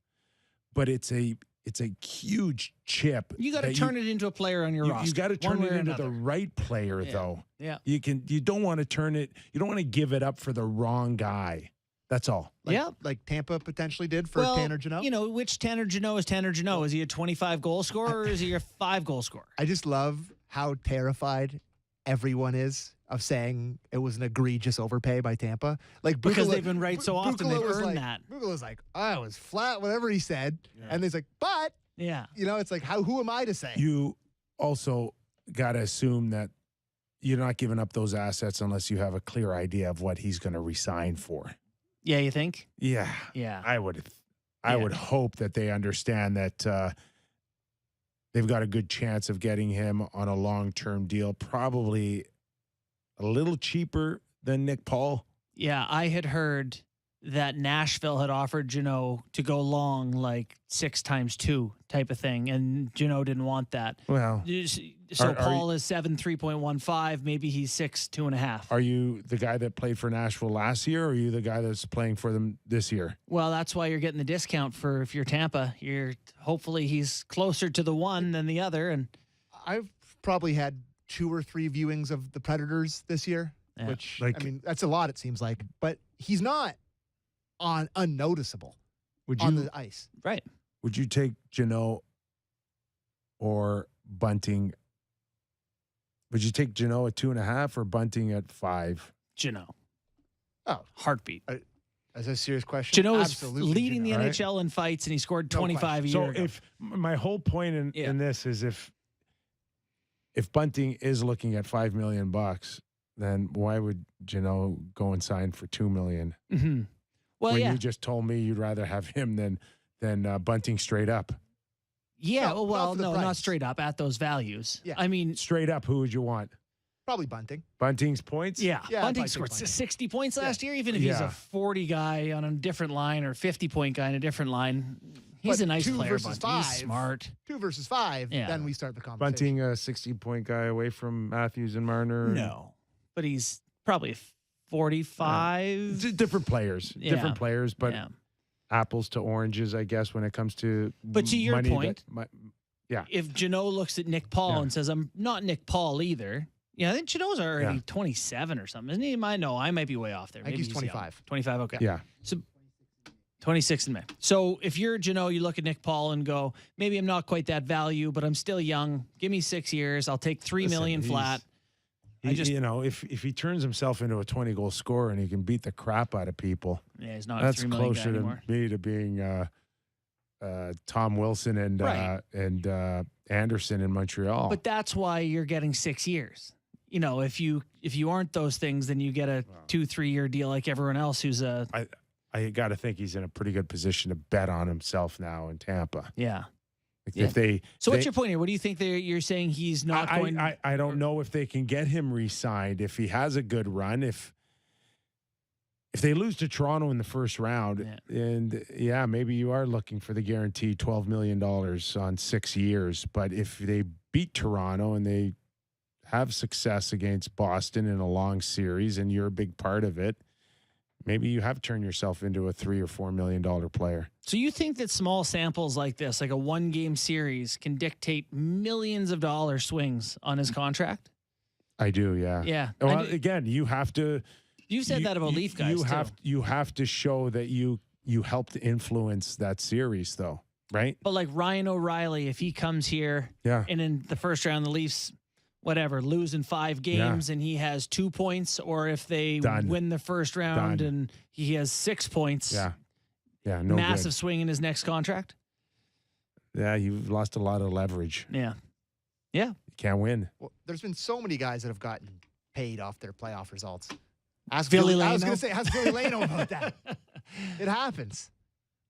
but it's a huge chip. You got to turn it into a player on your roster. You got to turn it into the right player, though. Yeah. You don't want to turn it. You don't want to give it up for the wrong guy. That's all. Like Tampa potentially did for Tanner Jeannot. Which Tanner Jeannot is Tanner Jeannot? Is he a 25 goal scorer or is he a 5 goal scorer? I just love how terrified everyone is of saying it was an egregious overpay by Tampa. Like, because Bukala, they've been right so often, they've earned that. Bukala was like, I was flat, whatever he said. And he's like, but, it's like, who am I to say? You also got to assume that you're not giving up those assets unless you have a clear idea of what he's going to resign for. Yeah, you think? Yeah. Yeah. I would hope that they understand that they've got a good chance of getting him on a long-term deal, probably a little cheaper than Nick Paul. Yeah, I had heard that Nashville had offered Jeannot to go long, like 6 times 2 type of thing, and Jeannot didn't want that. Well, so Paul is 7 3.15. Maybe he's 6 2.5. Are you the guy that played for Nashville last year, or are you the guy that's playing for them this year? Well, that's why you're getting the discount for if you're Tampa. Hopefully he's closer to the one than the other. And I've probably had 2 or 3 viewings of the Predators this year, which that's a lot. It seems like, but he's not unnoticeable on the ice. Right. Would you take Jeannot or Bunting? Would you take Jeannot at 2.5 or Bunting at 5? Jeannot. Oh, heartbeat. Is that a serious question? Jeannot is Absolutely leading Jeannot. the NHL in fights, and he scored 25 a year So ago. if my whole point in this is if Bunting is looking at $5 million, then why would Jeannot go and sign for $2 million? Mm-hmm. Well, when you just told me you'd rather have him than Bunting straight up. Yeah, No, not straight up at those values. Yeah. I mean, Straight up, who would you want? Probably Bunting. Bunting's points? yeah, Yeah, I'd Bunting probably scored take Bunting. 60 points last year, even if he's a 40 guy on a different line or 50-point guy on a different line. He's But a nice 2 player, versus Bunting. He's 5. smart. 2 versus 5, Yeah. then we start the conversation. Bunting, a 60-point guy away from Matthews and Marner? No, but he's probably 45. Different players. Yeah. Different players, but Yeah. apples to oranges, I guess, when it comes to But to your money point, yeah. if Jeannot looks at Nick Paul and says, I'm not Nick Paul either, I think Jeannot's already 27 or something, isn't he? I might be way off there. I think Maybe he's 25. 25, okay. Yeah. So 26 in May. So if you're Jeannot, you look at Nick Paul and go, maybe I'm not quite that value, but I'm still young. Give me 6 years. I'll take $3 million flat. If he turns himself into a 20-goal scorer and he can beat the crap out of people, Yeah, he's not that's a $3 million closer guy anymore. to me to being Tom Wilson and Right. Anderson in Montreal. But that's why you're getting 6 years. If you aren't those things, then you get a 2-3 year deal like everyone else who's a I got to think he's in a pretty good position to bet on himself now in Tampa. yeah. If they, So what's your point here? What do you think you're saying he's not going? I don't know if they can get him re-signed if he has a good run. If if they lose to Toronto in the first round, and maybe you are looking for the guaranteed $12 million on 6 years. But if they beat Toronto and they have success against Boston in a long series and you're a big part of it, maybe you have turned yourself into a $3 or $4 million player. So you think that small samples like this, like a 1-game series, can dictate millions of dollar swings on his contract? I do, yeah. Yeah. Well, again, you have to. You've said that about Leaf guys too. You have to show that you helped influence that series, though, right? But like Ryan O'Reilly, if he comes here, and in the first round the Leafs, lose in 5 games and he has 2 points, or if they win the first round and he has 6 points, no massive swing in his next contract. Yeah, you've lost a lot of leverage. Yeah. You can't win. Well, there's been so many guys that have gotten paid off their playoff results. Ask Philly Lano. I was going to say, ask Philly Lano about that. It happens.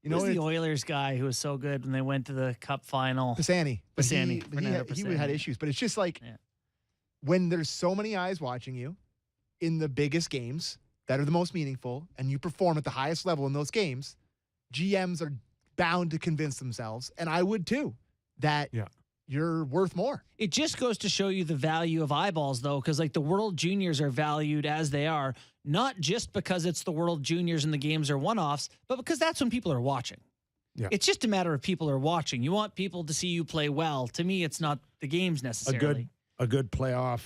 You know, the Oilers guy who was so good when they went to the Cup final. Pisani. He had issues, but it's just like when there's so many eyes watching you in the biggest games that are the most meaningful, and you perform at the highest level in those games, GMs are bound to convince themselves, and I would too, that you're worth more. It just goes to show you the value of eyeballs, though, because like the World Juniors are valued as they are, not just because it's the World Juniors and the games are one-offs, but because that's when people are watching. Yeah. It's just a matter of people are watching. You want people to see you play well. To me, it's not the games necessarily. A good playoff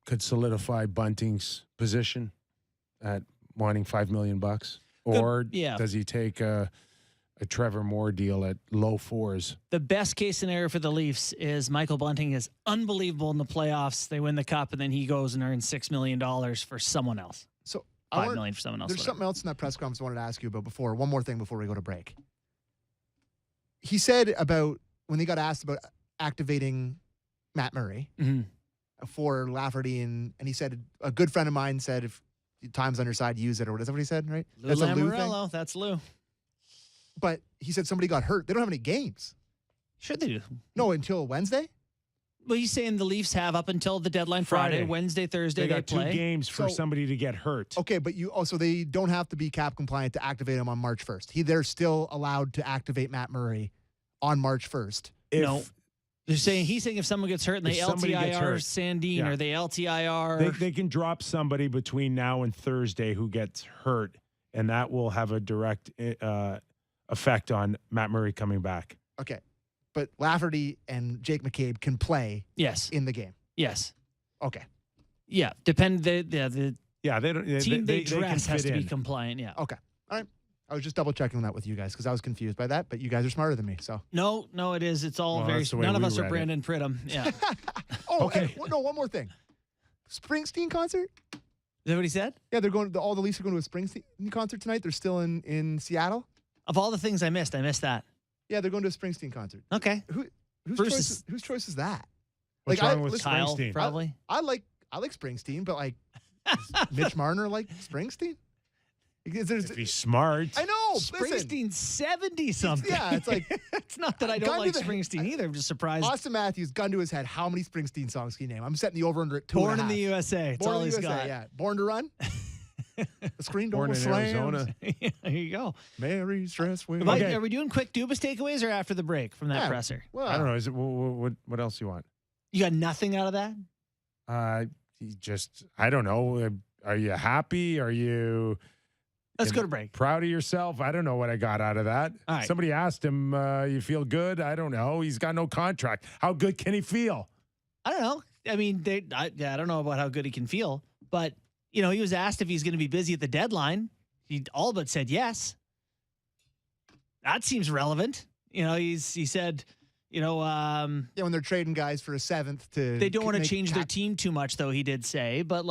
could solidify Bunting's position at wanting $5 million, or does he take a Trevor Moore deal at low 4s? The best case scenario for the Leafs is Michael Bunting is unbelievable in the playoffs. They win the cup, and then he goes and earns $6 million for someone else. So $5 million for someone else. There's something else in that press conference I wanted to ask you about before. One more thing before we go to break. He said about when they got asked about activating Matt Murray for Lafferty, and he said, a good friend of mine said, if time's on your side, use it, or what is that what he said, right? Lou Lamoriello, that's Lou. But he said somebody got hurt. They don't have any games. Sure they do. No, until Wednesday? Well, he's saying the Leafs have up until the deadline Friday, Wednesday, Thursday. They got play 2 games for somebody to get hurt. Okay, but so they don't have to be cap compliant to activate him on March 1st. They're still allowed to activate Matt Murray on March 1st. No. He's saying if someone gets hurt and they LTIR Sandin or they LTIR. They can drop somebody between now and Thursday who gets hurt, and that will have a direct effect on Matt Murray coming back. Okay. But Lafferty and Jake McCabe can play in the game. Yes. Okay. Yeah. The team they can dress has to be in. compliant. Yeah. Okay. All right. I was just double checking that with you guys because I was confused by that, but you guys are smarter than me. So no, it is. It's all very. None of us are Brandon Pridham. Yeah. Okay. One more thing. Springsteen concert. Is that what he said? Yeah, they're going. All the Leafs are going to a Springsteen concert tonight. They're still in Seattle. Of all the things I missed that. Yeah, they're going to a Springsteen concert. Okay. Whose choice is that? What's wrong with Kyle, Springsteen? Probably. I like Springsteen, but like Mitch Marner like Springsteen? If he's smart. I know. Springsteen's 70 something. Yeah, it's like it's not that I don't like Springsteen either. I'm just surprised. Austin Matthews, gun to his head. How many Springsteen songs can he name? I'm setting the over under at 2.5. Born in the USA. It's all he's got. Yeah. Born to Run. The screen door Born in Arizona. Yeah, there you go. Mary's dress with. Are we doing quick Dubas takeaways or after the break from that presser? Well, I don't know. Is it what else you want? You got nothing out of that? I don't know. Are you happy? Are you? Let's go to break. Proud of yourself? I don't know what I got out of that. All right. Somebody asked him, you feel good? I don't know. He's got no contract. How good can he feel? I don't know. I mean, I don't know about how good he can feel, but he was asked if he's going to be busy at the deadline. He all but said yes. That seems relevant. He said, when they're trading guys for a 7th they don't want to change their team too much, though. He did say, but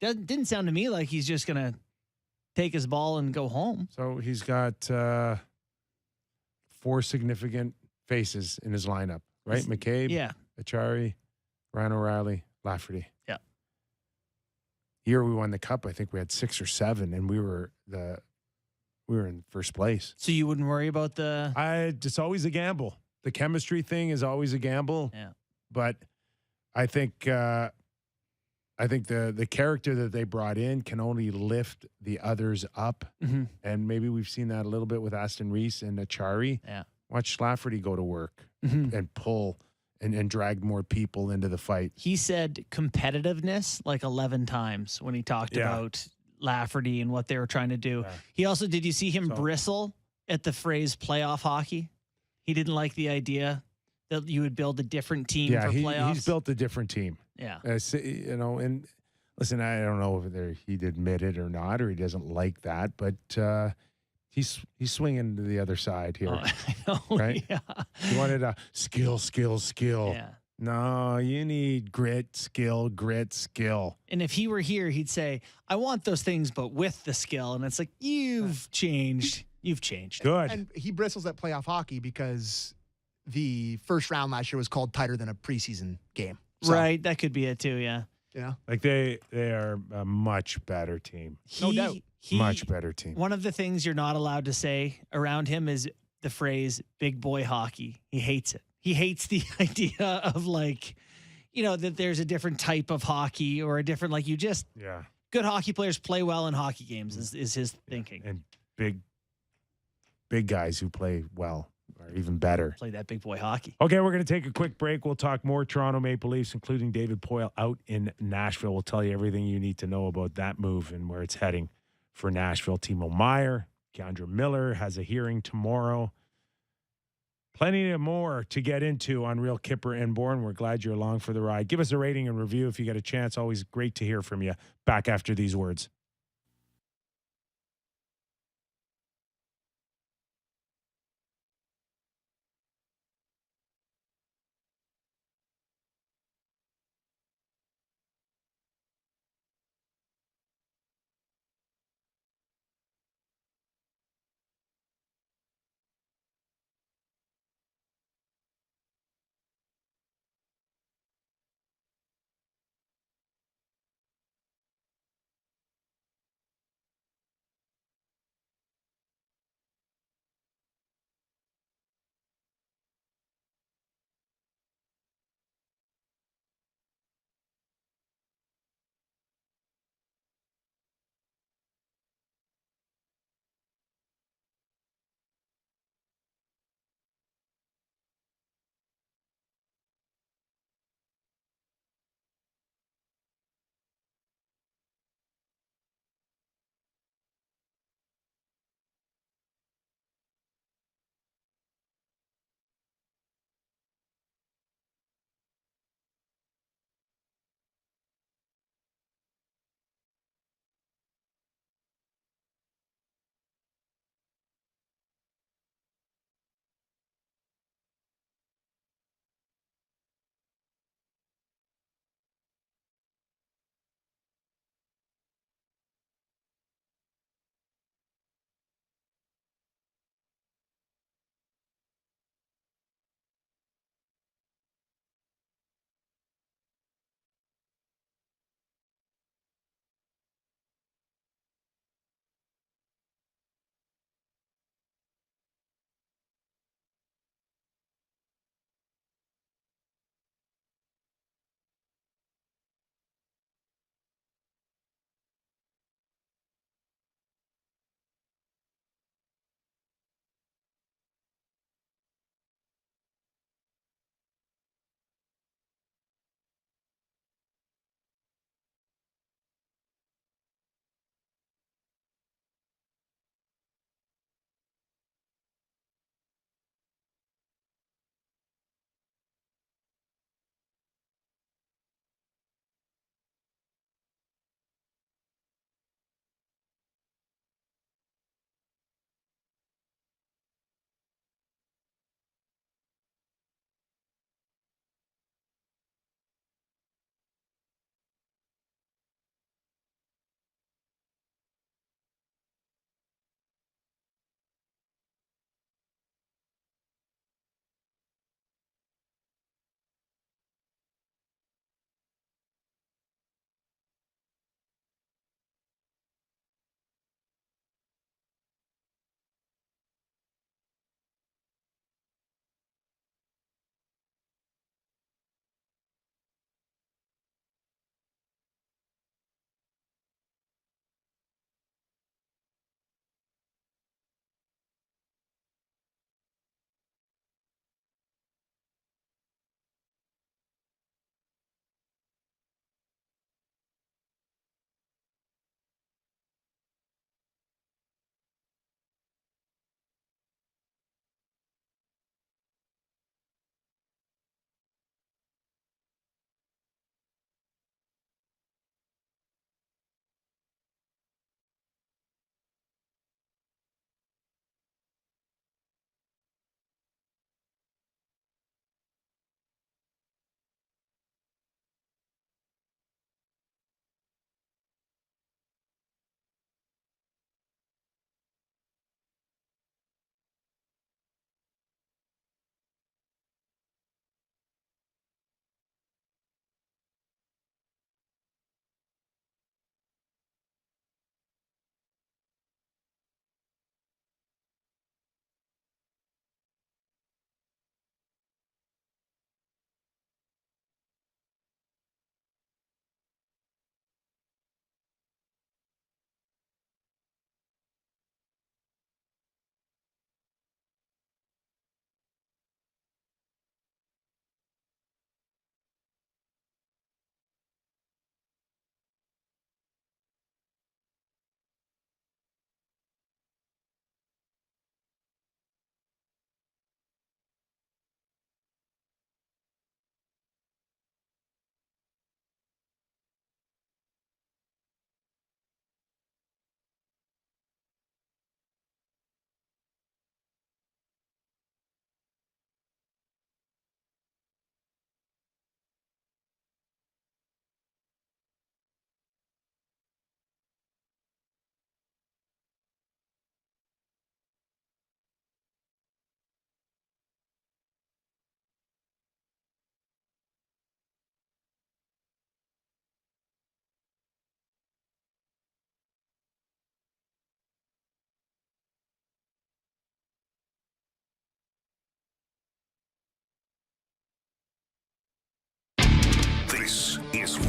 didn't sound to me like he's just going to take his ball and go home. So he's got 4 significant faces in his lineup, right? McCabe, Achari, Ryan O'Reilly, Lafferty. Yeah. Year we won the cup, I think we had 6 or 7, and we were in first place. So you wouldn't worry about it's always a gamble. The chemistry thing is always a gamble. Yeah. But I think I think the character that they brought in can only lift the others up. And maybe we've seen that a little bit with Aston Reese and Achari. Yeah. Watch Schlafferty go to work and pull and drag more people into the fight. He said competitiveness like 11 times when he talked about Lafferty and what they were trying to do. Yeah. He also, did you see him bristle at the phrase playoff hockey? He didn't like the idea that you would build a different team for playoffs. He's built a different team. Yeah. And listen, I don't know whether he'd admit it or not, or he doesn't like that, but he's swinging to the other side here. I know. Right? Yeah. He wanted a skill. Yeah. No, you need grit, skill. And if he were here, he'd say, I want those things, but with the skill. And it's like, you've changed. You've changed. Good. And he bristles at playoff hockey because the first round last year was called tighter than a preseason game. So, Right. That could be it too. Yeah. Yeah. Like they are a much better team. No doubt. Much better team. One of the things you're not allowed to say around him is the phrase big boy hockey. He hates it. He hates the idea of like, that there's a different type of hockey or a different, like good hockey players play well in hockey games is his thinking. And big guys who play well are even better. Play that big boy hockey. Okay, we're going to take a quick break. We'll talk more Toronto Maple Leafs, including David Poile out in Nashville. We'll tell you everything you need to know about that move and where it's heading for Nashville. Timo Meier, Keandra Miller has a hearing tomorrow. Plenty more to get into on Real Kyper and Bourne. We're glad you're along for the ride. Give us a rating and review if you get a chance. Always great to hear from you. Back after these words.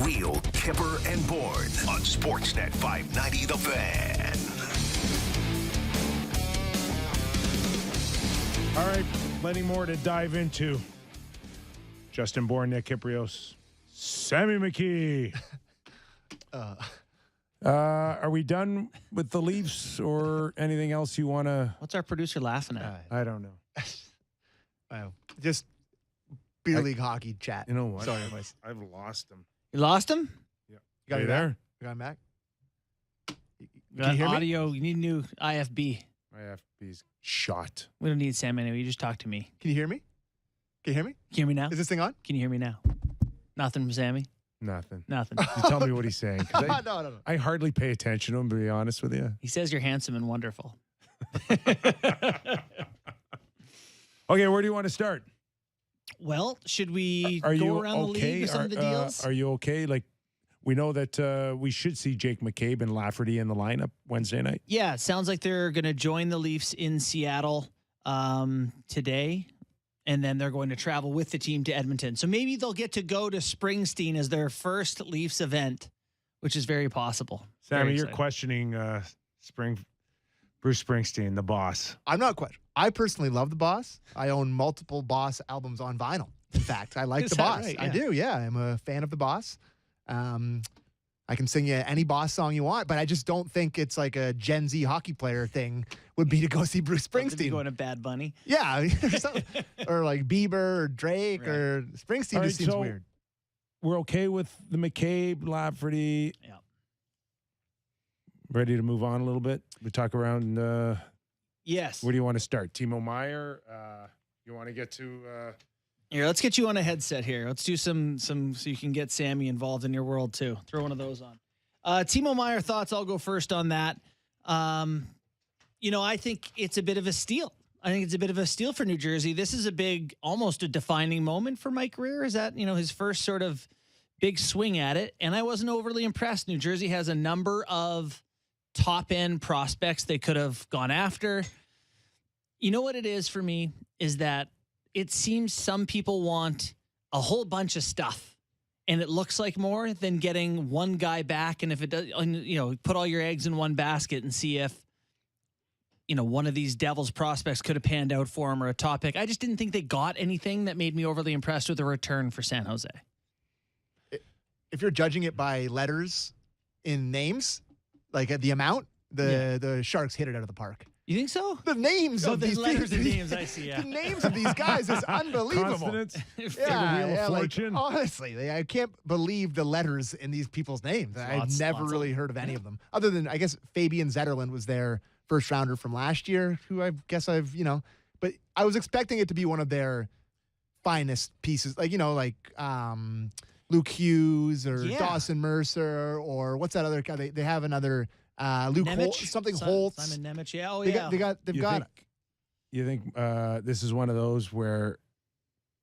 Wheel, Kyper and Bourne on Sportsnet 590 The Fan. All right, plenty more to dive into. Justin Bourne, Nick Kypreos, Sammy McKee. Are we done with the Leafs or anything else you want to? What's our producer laughing at? I don't know. Wow. Just beer league hockey chat. You know what? Sorry, boys. I've lost him. You lost him? Yeah. You got Are me you back? there? You got him back? Got you hear me? audio. You need a new IFB. My FB's shot. We don't need Sam anyway. You just talk to me. Can you hear me? Can you hear me? Can you hear me now? Is this thing on? Can you hear me now? Nothing from Sammy? Nothing. Nothing. You tell me what he's saying. 'Cause No. I hardly pay attention to him, to be honest with you. He says you're handsome and wonderful. Okay, where do you want to start? Well, should we Are go you around the league okay? with some of the deals? Are you okay? Like, we know that we should see Jake McCabe and Lafferty in the lineup Wednesday night. Yeah, it sounds like they're going to join the Leafs in Seattle today, and then they're going to travel with the team to Edmonton. So maybe they'll get to go to Springsteen as their first Leafs event, which is very possible. Sammy, Very you're exciting. questioning Bruce Springsteen, the boss. I'm not questioning. I personally love the Boss. I own multiple Boss albums on vinyl. In fact, I like Is the that Boss. right? I Yeah. do. Yeah, I'm a fan of the Boss. I can sing you any Boss song you want, but I just don't think it's like a Gen Z hockey player thing would be to go see Bruce Supposed to be Springsteen. going to Bad Bunny. Yeah, or like Bieber or Drake Right. or Springsteen All right, just seems so weird. We're okay with the McCabe, Lafferty. Yeah. Ready to move on a little bit? We talk around. Yes. Where do you want to start? Timo Meyer. You want to get to? Here, let's get you on a headset here. Let's do some so you can get Sammy involved in your world too. Throw one of those on. Timo Meyer thoughts. I'll go first on that. I think it's a bit of a steal. I think it's a bit of a steal for New Jersey. This is almost a defining moment for Mike Greer. Is that, his first sort of big swing at it. And I wasn't overly impressed. New Jersey has a number of top end prospects they could have gone after. You know what it is for me is that it seems some people want a whole bunch of stuff, and it looks like more than getting one guy back. And if it does, put all your eggs in one basket and see if, one of these Devils prospects could have panned out for him or a top pick. I just didn't think they got anything that made me overly impressed with the return for San Jose. If you're judging it by letters in names, like at the amount, the Sharks hit it out of the park. You think so? The names of these letters and people- names, I see. Yeah. The names of these guys is unbelievable. Consonants? Yeah, The Wheel of like, Fortune? honestly, I can't believe the letters in these people's names. I've never lots really of- heard of any of them, other than I guess Fabian Zetterlund was their first rounder from last year, who I guess but I was expecting it to be one of their finest pieces, like Luke Hughes or Yeah. Dawson Mercer or what's that other guy? They have another Luke Holt, something Holtz. Simon Nemec. Yeah. Oh, They yeah. they've got. You think this is one of those where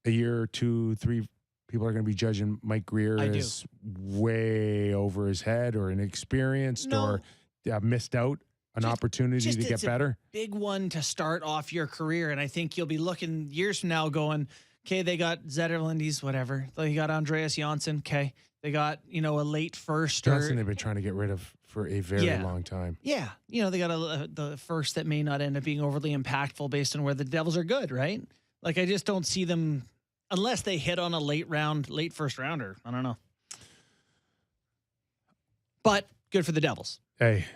a year or 2, 3 people are going to be judging Mike Greer I do. as way over his head or inexperienced No. or missed out an opportunity to get it's a better? big one to start off your career. And I think you'll be looking years from now going, okay, they got Zetterlund, he's whatever. They got Andreas Janssen, okay. They got, a late first. Johnson they've been trying to get rid of for a very Yeah. long time. Yeah. They got the first that may not end up being overly impactful based on where the Devils are good, right? Like, I just don't see them, unless they hit on a late first rounder. I don't know. But good for the Devils. Hey,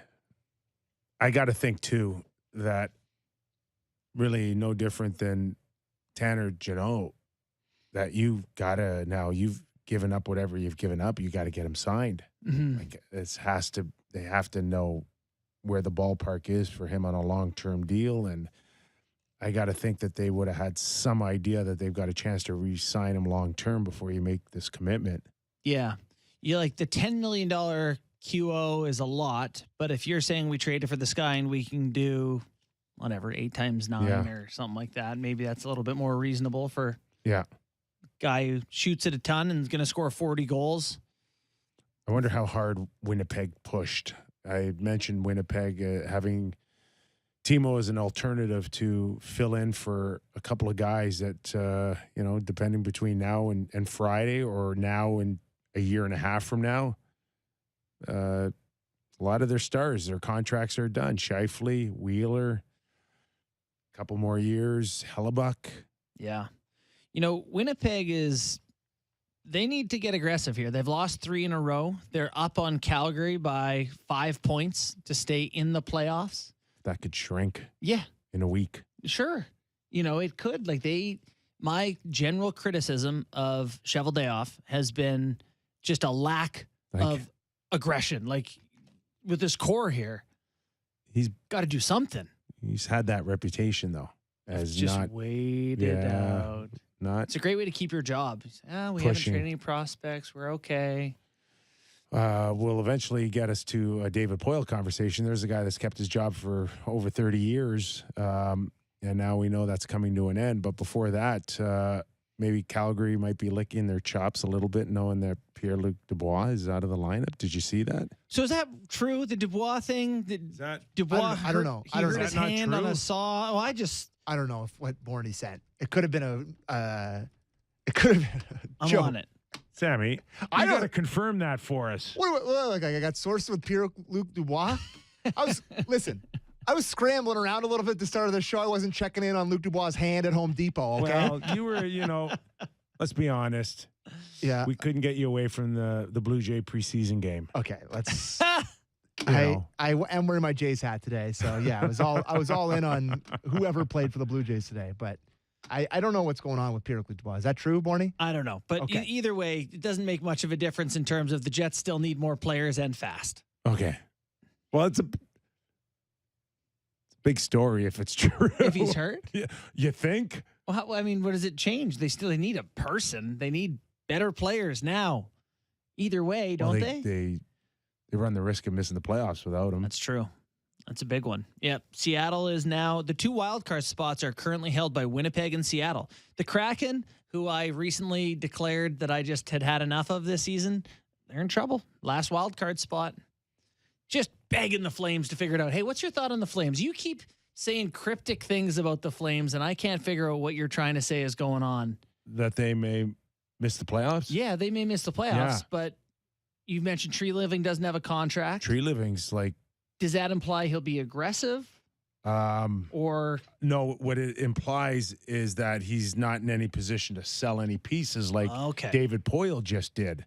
I got to think, too, that really no different than Tanner Jeannot, that you've given up whatever you've given up. You got to get him signed. Mm-hmm. Like they have to know where the ballpark is for him on a long-term deal. And I got to think that they would have had some idea that they've got a chance to re-sign him long-term before you make this commitment. Yeah. Like the $10 million QO is a lot, but if you're saying we traded for this guy and we can do whatever, 8 times 9 Yeah. or something like that, maybe that's a little bit more reasonable for Yeah. a guy who shoots at a ton and is going to score 40 goals. I wonder how hard Winnipeg pushed. I mentioned Winnipeg having Timo as an alternative to fill in for a couple of guys that, depending between now and Friday or now and a a year and a half from now, a lot of their stars, their contracts are done. Scheifele, Wheeler, a couple more years, Hellebuck. Yeah. Winnipeg they need to get aggressive here. They've lost 3 in a row. They're up on Calgary by 5 points to stay in the playoffs. That could shrink. Yeah. In a week. Sure. It could. My general criticism of Cheveldayoff has been just a lack of aggression. With his core here, he's got to do something. He's had that reputation, though, as just not waited out. It's a great way to keep your job. We haven't traded any prospects. We're okay. Will eventually get us to a David Poile conversation. There's a guy that's kept his job for over 30 years, and now we know that's coming to an end. But before that, maybe Calgary might be licking their chops a little bit, knowing that Pierre-Luc Dubois is out of the lineup. Did you see that? So is that true? The Dubois thing? Dubois? I don't know. He hurt his hand on a saw. I don't know what Bourne said. It could have been a joke. I'm on it. Sammy, you got to confirm that for us. What, I got sourced with Pierre-Luc Dubois? Listen, I was scrambling around a little bit at the start of the show. I wasn't checking in on Luc Dubois' hand at Home Depot, okay? Well, you were, let's be honest. Yeah. We couldn't get you away from the Blue Jay preseason game. Okay, let's... I am wearing my Jays hat today, so yeah, I was all in on whoever played for the Blue Jays today, but I don't know what's going on with Pierre-Luc Dubois. Is that true, Bourne? I don't know, but either way, it doesn't make much of a difference in terms of the Jets still need more players and fast. Okay. Well, it's a big story if it's true. If he's hurt? Yeah, you think? Well, what does it change? They need a person. They need better players now. Either way, don't they? They run the risk of missing the playoffs without him. That's true. That's a big one. Yep. Seattle is now, the 2 wildcard spots are currently held by Winnipeg and Seattle. The Kraken, who I recently declared that I just had enough of this season, they're in trouble. Last wildcard spot. Just begging the Flames to figure it out. Hey, what's your thought on the Flames? You keep saying cryptic things about the Flames, and I can't figure out what you're trying to say is going on. That they may miss the playoffs? Yeah, they may miss the playoffs, but you mentioned Tree Living doesn't have a contract. Tree Living's does that imply he'll be aggressive? Or no, what it implies is that he's not in any position to sell any pieces like David Poile just did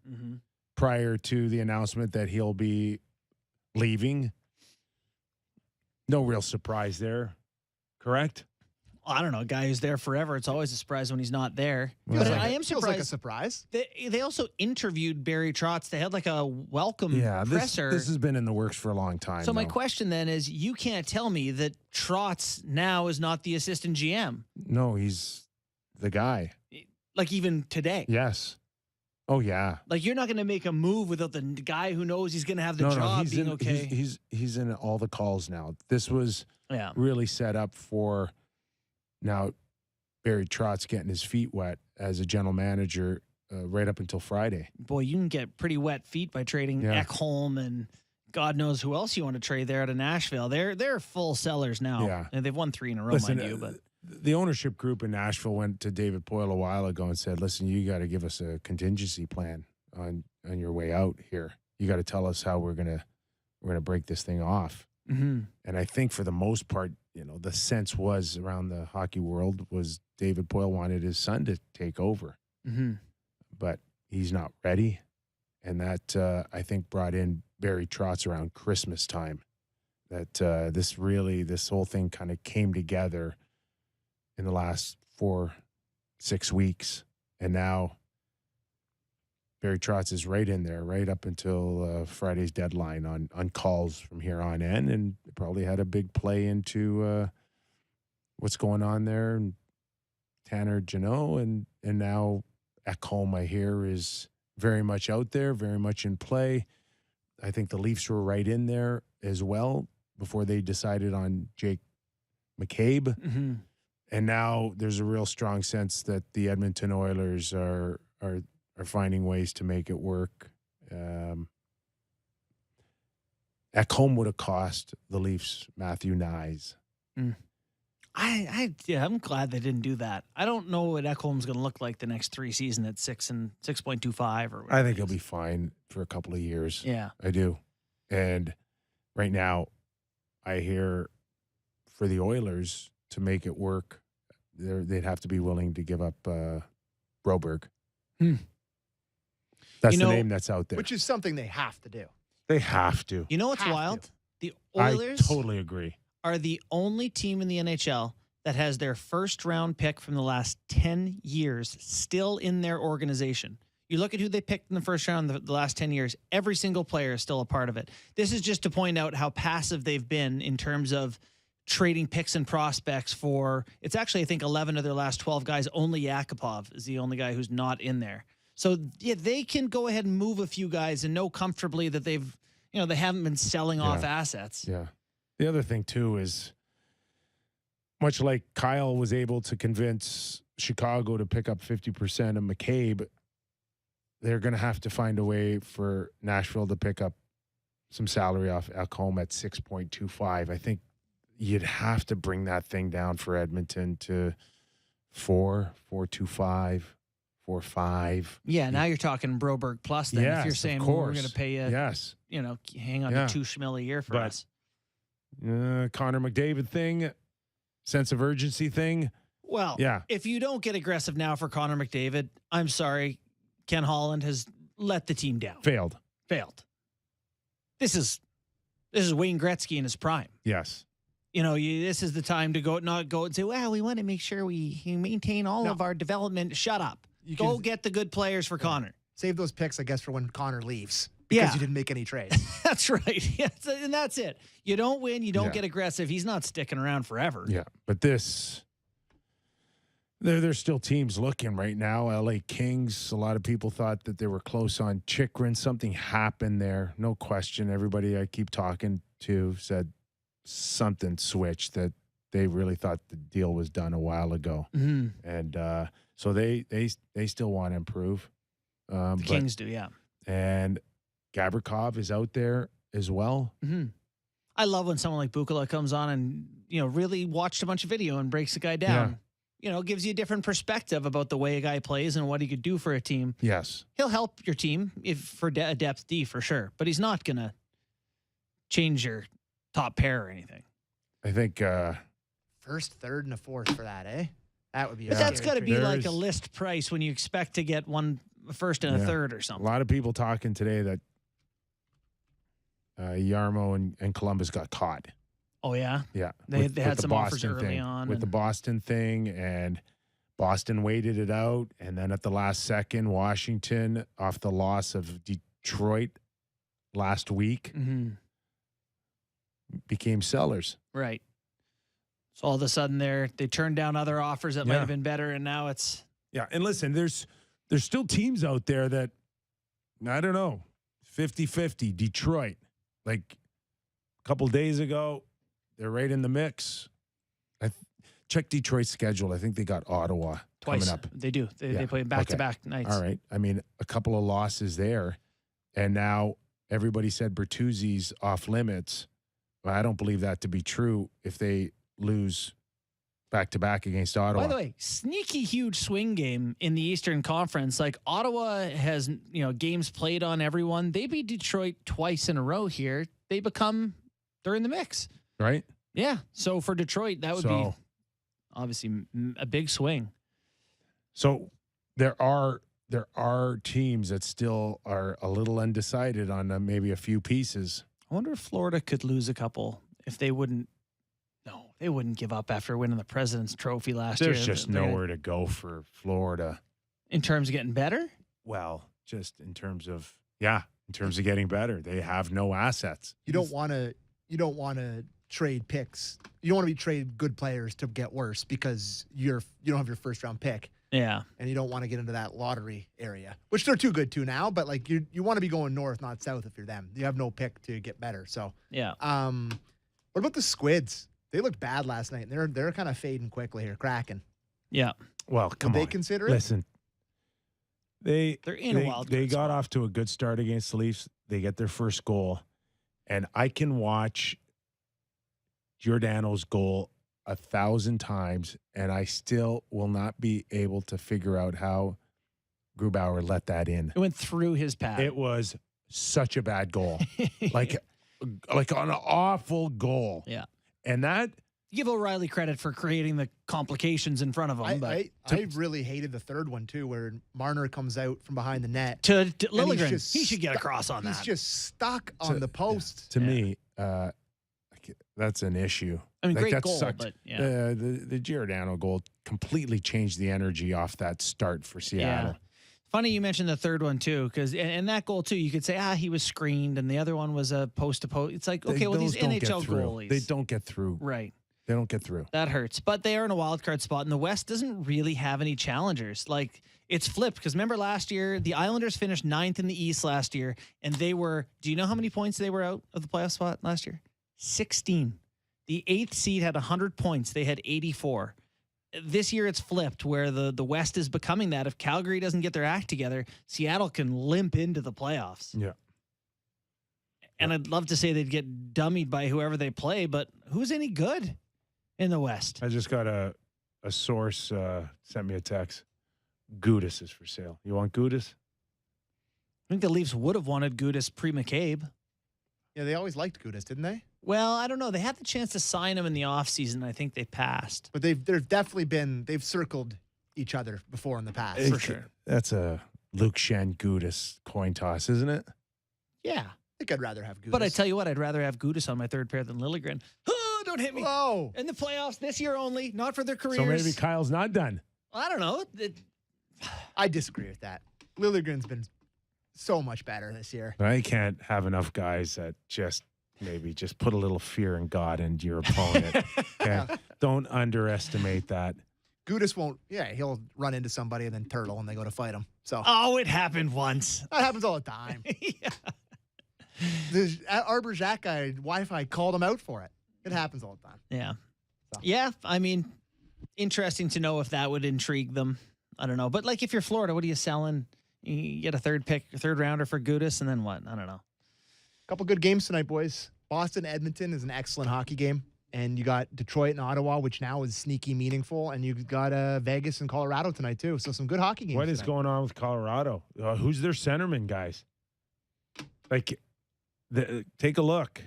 prior to the announcement that he'll be leaving. No real surprise there, correct? I don't know, a guy who's there forever. It's always a surprise when he's not there. But I am surprised. Feels like a surprise. They also interviewed Barry Trotz. They had a welcome presser. This has been in the works for a long time. So my question then is, you can't tell me that Trotz now is not the assistant GM. No, he's the guy. Even today. Yes. Oh yeah. You're not going to make a move without the guy who knows he's going to have the job being okay. He's in all the calls now. This was really set up for. Now, Barry Trotz getting his feet wet as a general manager right up until Friday. Boy, you can get pretty wet feet by trading Ekholm and God knows who else you want to trade there out of Nashville. They're full sellers now. Yeah. And they've won 3 in a row, Listen, mind you. But the ownership group in Nashville went to David Poile a while ago and said, listen, you got to give us a contingency plan on your way out here. You got to tell us how we're gonna break this thing off. Mm-hmm. And I think for the most part, the sense was around the hockey world was David Poile wanted his son to take over, but he's not ready. And that, I think, brought in Barry Trotz around Christmas time. That this whole thing kind of came together in the last 4-6 weeks. And now Barry Trotz is right in there, right up until Friday's deadline on calls from here on in, and probably had a big play into what's going on there. And Tanner Janot and now Ekholm, I hear, is very much out there, very much in play. I think the Leafs were right in there as well before they decided on Jake McCabe. Mm-hmm. And now there's a real strong sense that the Edmonton Oilers are finding ways to make it work. Ekholm would have cost the Leafs Matthew Nyes. I'm glad they didn't do that. I don't know what Ekholm's going to look like the next 3 seasons at 6.25 or whatever. I think he'll be fine for a couple of years. Yeah. I do. And right now, I hear for the Oilers to make it work, they'd have to be willing to give up Broberg. That's the name that's out there. Which is something they have to do. They have to. You know what's Have wild? to. The Oilers I totally agree. are the only team in the NHL that has their first round pick from the last 10 years still in their organization. You look at who they picked in the first round the last 10 years, every single player is still a part of it. This is just to point out how passive they've been in terms of trading picks and prospects for, it's actually, I think, 11 of their last 12 guys. Only Yakupov is the only guy who's not in there. So, yeah, they can go ahead and move a few guys and know comfortably that they haven't been selling off assets. Yeah. The other thing, too, is much like Kyle was able to convince Chicago to pick up 50% of McCabe, they're going to have to find a way for Nashville to pick up some salary off Ekholm at 6.25. I think you'd have to bring that thing down for Edmonton to 4.25, 4.5. Yeah, now you're talking Broberg plus then. Yes, if you're saying, of well, course. we're going to pay you, Yes. hang on to $2 schmil a year for us. Connor McDavid thing, sense of urgency thing. Well, if you don't get aggressive now for Connor McDavid, I'm sorry, Ken Holland has let the team down. Failed. This is Wayne Gretzky in his prime. Yes. This is the time to not go and say, well, we want to make sure we maintain all of our development. Shut up. Go get the good players for Connor. Save those picks, I guess, for when Connor leaves. Because you didn't make any trades. That's right. Yes, and that's it. You don't win. You don't get aggressive. He's not sticking around forever. Yeah. But there's still teams looking right now. LA Kings, a lot of people thought that they were close on Chychrun. Something happened there. No question. Everybody I keep talking to said something switched, that they really thought the deal was done a while ago. Mm-hmm. And so they still want to improve. The Kings do, yeah. And Gavrikov is out there as well. Mm-hmm. I love when someone like Bukala comes on and, really watched a bunch of video and breaks the guy down. Gives you a different perspective about the way a guy plays and what he could do for a team. Yes. He'll help your team for a depth D for sure, but he's not going to change your top pair or anything. I think first, third, and a fourth for that, eh? That would be But that's got to be like a list price when you expect to get a first and a third or something. A lot of people talking today that Yarmo and Columbus got caught. Oh, yeah? Yeah. They had some offers Boston early thing, on. With the Boston thing, and Boston waited it out. And then at the last second, Washington, off the loss of Detroit last week, became sellers. Right. So all of a sudden they turned down other offers that might have been better, and now it's... Yeah, and listen, there's still teams out there that, I don't know, 50-50, Detroit. Like a couple days ago, they're right in the mix. Check Detroit's schedule. I think they got Ottawa twice. coming up. They do. They play back-to-back nights. All right. I mean, a couple of losses there. And now everybody said Bertuzzi's off limits. Well, I don't believe that to be true if they lose back-to-back against Ottawa. By the way, sneaky huge swing game in the Eastern Conference. Like Ottawa has, games played on everyone. They beat Detroit twice in a row here. They're in the mix. Right? Yeah. So for Detroit, that would be obviously a big swing. So there are teams that still are a little undecided on maybe a few pieces. I wonder if Florida could lose a couple if they wouldn't. No, they wouldn't give up after winning the President's Trophy last year. There's just nowhere to go for Florida. In terms of getting better? Well, just in terms of getting better. They have no assets. You don't want to trade picks. You don't want to be trade good players to get worse because you don't have your first round pick. Yeah. And you don't want to get into that lottery area, which they're too good to now, but like you want to be going north, not south if you're them. You have no pick to get better. So yeah. What about the Squids? They looked bad last night, and they're kind of fading quickly here, cracking. Yeah. Well, come on. Would they consider it? Listen, they're in a wild. They got off to a good start against the Leafs. They get their first goal, and I can watch Giordano's goal 1,000 times, and I still will not be able to figure out how Grubauer let that in. It went through his pad. It was such a bad goal. like an awful goal. Yeah. And that Give O'Reilly credit for creating the complications in front of him. I really hated the third one too, where Marner comes out from behind the net. To Liljegren, he should get across on that. He's just stuck on the post. To me, that's an issue. I mean, like, great that goal, sucked. but yeah. The Giordano goal completely changed the energy off that start for Seattle. Yeah. Funny you mentioned the third one too, because and that goal too, you could say he was screened, and the other one was a post to post. It's like, okay, well, these NHL goalies, they don't get through. Right. They don't get through. That hurts. But they are in a wild card spot, and the West doesn't really have any challengers. Like, it's flipped, because remember last year, the Islanders finished 9th in the East last year, and they were, do you know how many points they were out of the playoff spot last year? 16. The 8th seed had 100 points. They had 84. This year it's flipped, where the West is becoming that. If Calgary doesn't get their act together, Seattle can limp into the playoffs. Yeah. And I'd love to say they'd get dummied by whoever they play, but who's any good in the West? I just got a source sent me a text. Gudis is for sale. You want Gudis? I think the Leafs would have wanted Gudis pre-McCabe. Yeah, they always liked Gudis, didn't they? Well, I don't know. They had the chance to sign him in the offseason. I think they passed. But they've circled each other before in the past. For sure. That's a Luke Shen Gudis coin toss, isn't it? Yeah. I think I'd rather have Gudis. But I tell you what, I'd rather have Gudis on my third pair than Liljegren. Oh, don't hit me. Whoa. In the playoffs this year only, not for their careers. So maybe Kyle's not done. I don't know. I disagree with that. Liljegren's been so much better this year. I can't have enough guys that just put a little fear in God and your opponent. Okay? Don't underestimate that. Gudis won't. Yeah, he'll run into somebody and then turtle, and they go to fight him. So it happened once. That happens all the time. Yeah. The Arbor Jacques guy, Wi-Fi called him out for it. It happens all the time. Yeah. So. Yeah. I mean, interesting to know if that would intrigue them. I don't know. But like, if you're Florida, what are you selling? You get a third rounder for Gudis, and then what? I don't know. Couple good games tonight, boys. Boston, Edmonton is an excellent hockey game. And you got Detroit and Ottawa, which now is sneaky meaningful. And you've got Vegas and Colorado tonight, too. So some good hockey games. What is tonight. going on with Colorado? Who's their centerman, guys? Like, take a look.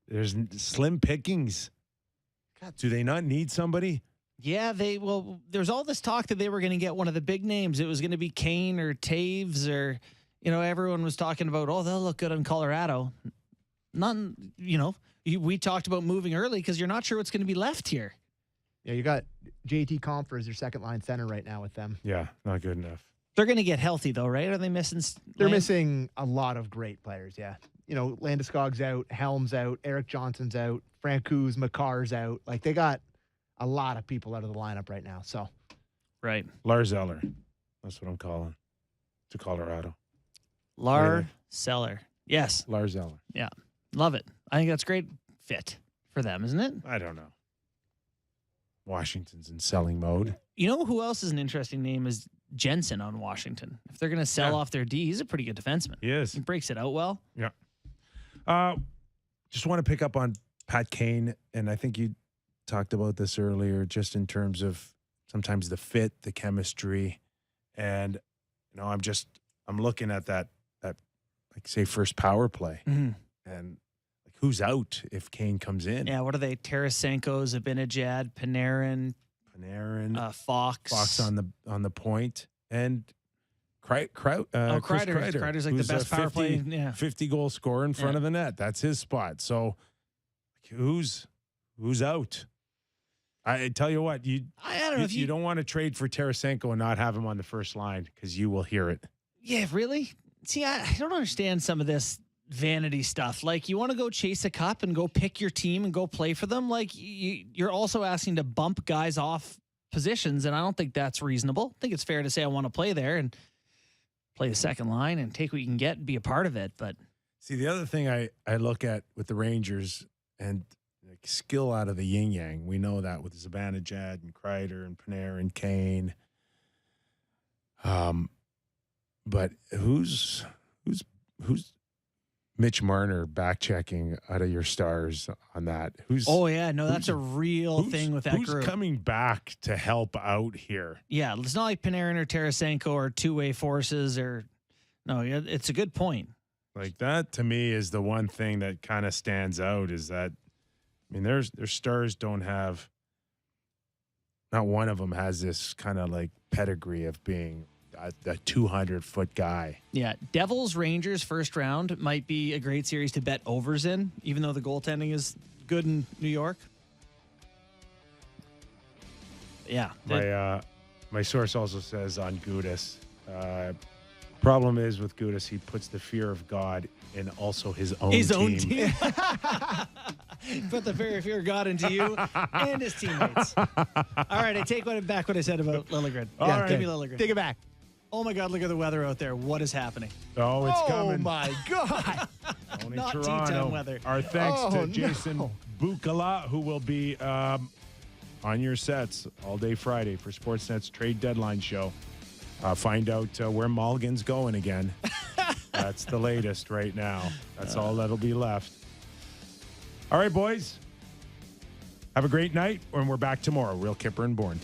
There's slim pickings. God, do they not need somebody? Yeah, there's all this talk that they were going to get one of the big names. It was going to be Kane or Taves, or, everyone was talking about, they'll look good in Colorado. None, we talked about moving early because you're not sure what's going to be left here. Yeah, you got JT Compher as your second line center right now with them. Yeah, not good enough. They're going to get healthy, though, right? Are they missing? They're missing a lot of great players, yeah. Landeskog's out, Helm's out, Eric Johnson's out, Francouz, Makar's out. Like, they got a lot of people out of the lineup right now, so. Right. Lars Eller. That's what I'm calling to Colorado. Lars Eller. Yes. Lars Eller. Yeah. Love it. I think that's a great fit for them, isn't it? I don't know. Washington's in selling mode. You know who else is an interesting name is Jensen on Washington. If they're going to sell off their D, he's a pretty good defenseman. He is. He breaks it out well. Yeah. Just want to pick up on Pat Kane, and I think you talked about this earlier, just in terms of sometimes the fit, the chemistry, and I'm looking at that like, say, first power play, and like, who's out if Kane comes in? Yeah, what are they? Tarasenko, Zibanejad, Panarin, Fox on the point, and Chris Kreider. Kreider's like the best power play. Yeah, 50-goal scorer in front of the net. That's his spot. So, who's out? I tell you what, I don't know if you don't want to trade for Tarasenko and not have him on the first line, because you will hear it. Yeah, really. See, I don't understand some of this vanity stuff. Like, you want to go chase a cup and go pick your team and go play for them. Like, you're also asking to bump guys off positions, and I don't think that's reasonable. I think it's fair to say I want to play there and play the second line and take what you can get and be a part of it. But see, the other thing I look at with the Rangers, and like, skill out of the yin yang. We know that with Zibanejad and Kreider and Panarin and Kane. But who's Mitch Marner back checking out of your stars on that. Oh yeah, no, that's a real thing with that who's group. coming back to help out here? Yeah, it's not like Panarin or Tarasenko or two-way forces or no. Yeah, it's a good point. Like that to me is the one thing that kind of stands out is that, I mean, their stars don't have. Not one of them has this kind of like pedigree of being a 200-foot guy. Yeah, Devils Rangers first round might be a great series to bet overs in, even though the goaltending is good in New York. Yeah. My source also says on Gudas, problem is with Gudas, he puts the fear of God in also his own team. Put the fear of God into you and his teammates. All right, I take back what I said about Liljegren. Give me Liljegren. Take it back. Oh my God, look at the weather out there. What is happening? Oh, it's coming. Oh my God. Only Not Toronto. tea-time weather. Our thanks to Oh, Jason no. Bukala, who will be on your sets all day Friday for Sportsnet's trade deadline show. Find out where Mulligan's going again. That's the latest right now. That's all that'll be left. All right, boys. Have a great night, and we're back tomorrow. Real Kyper and Bourne.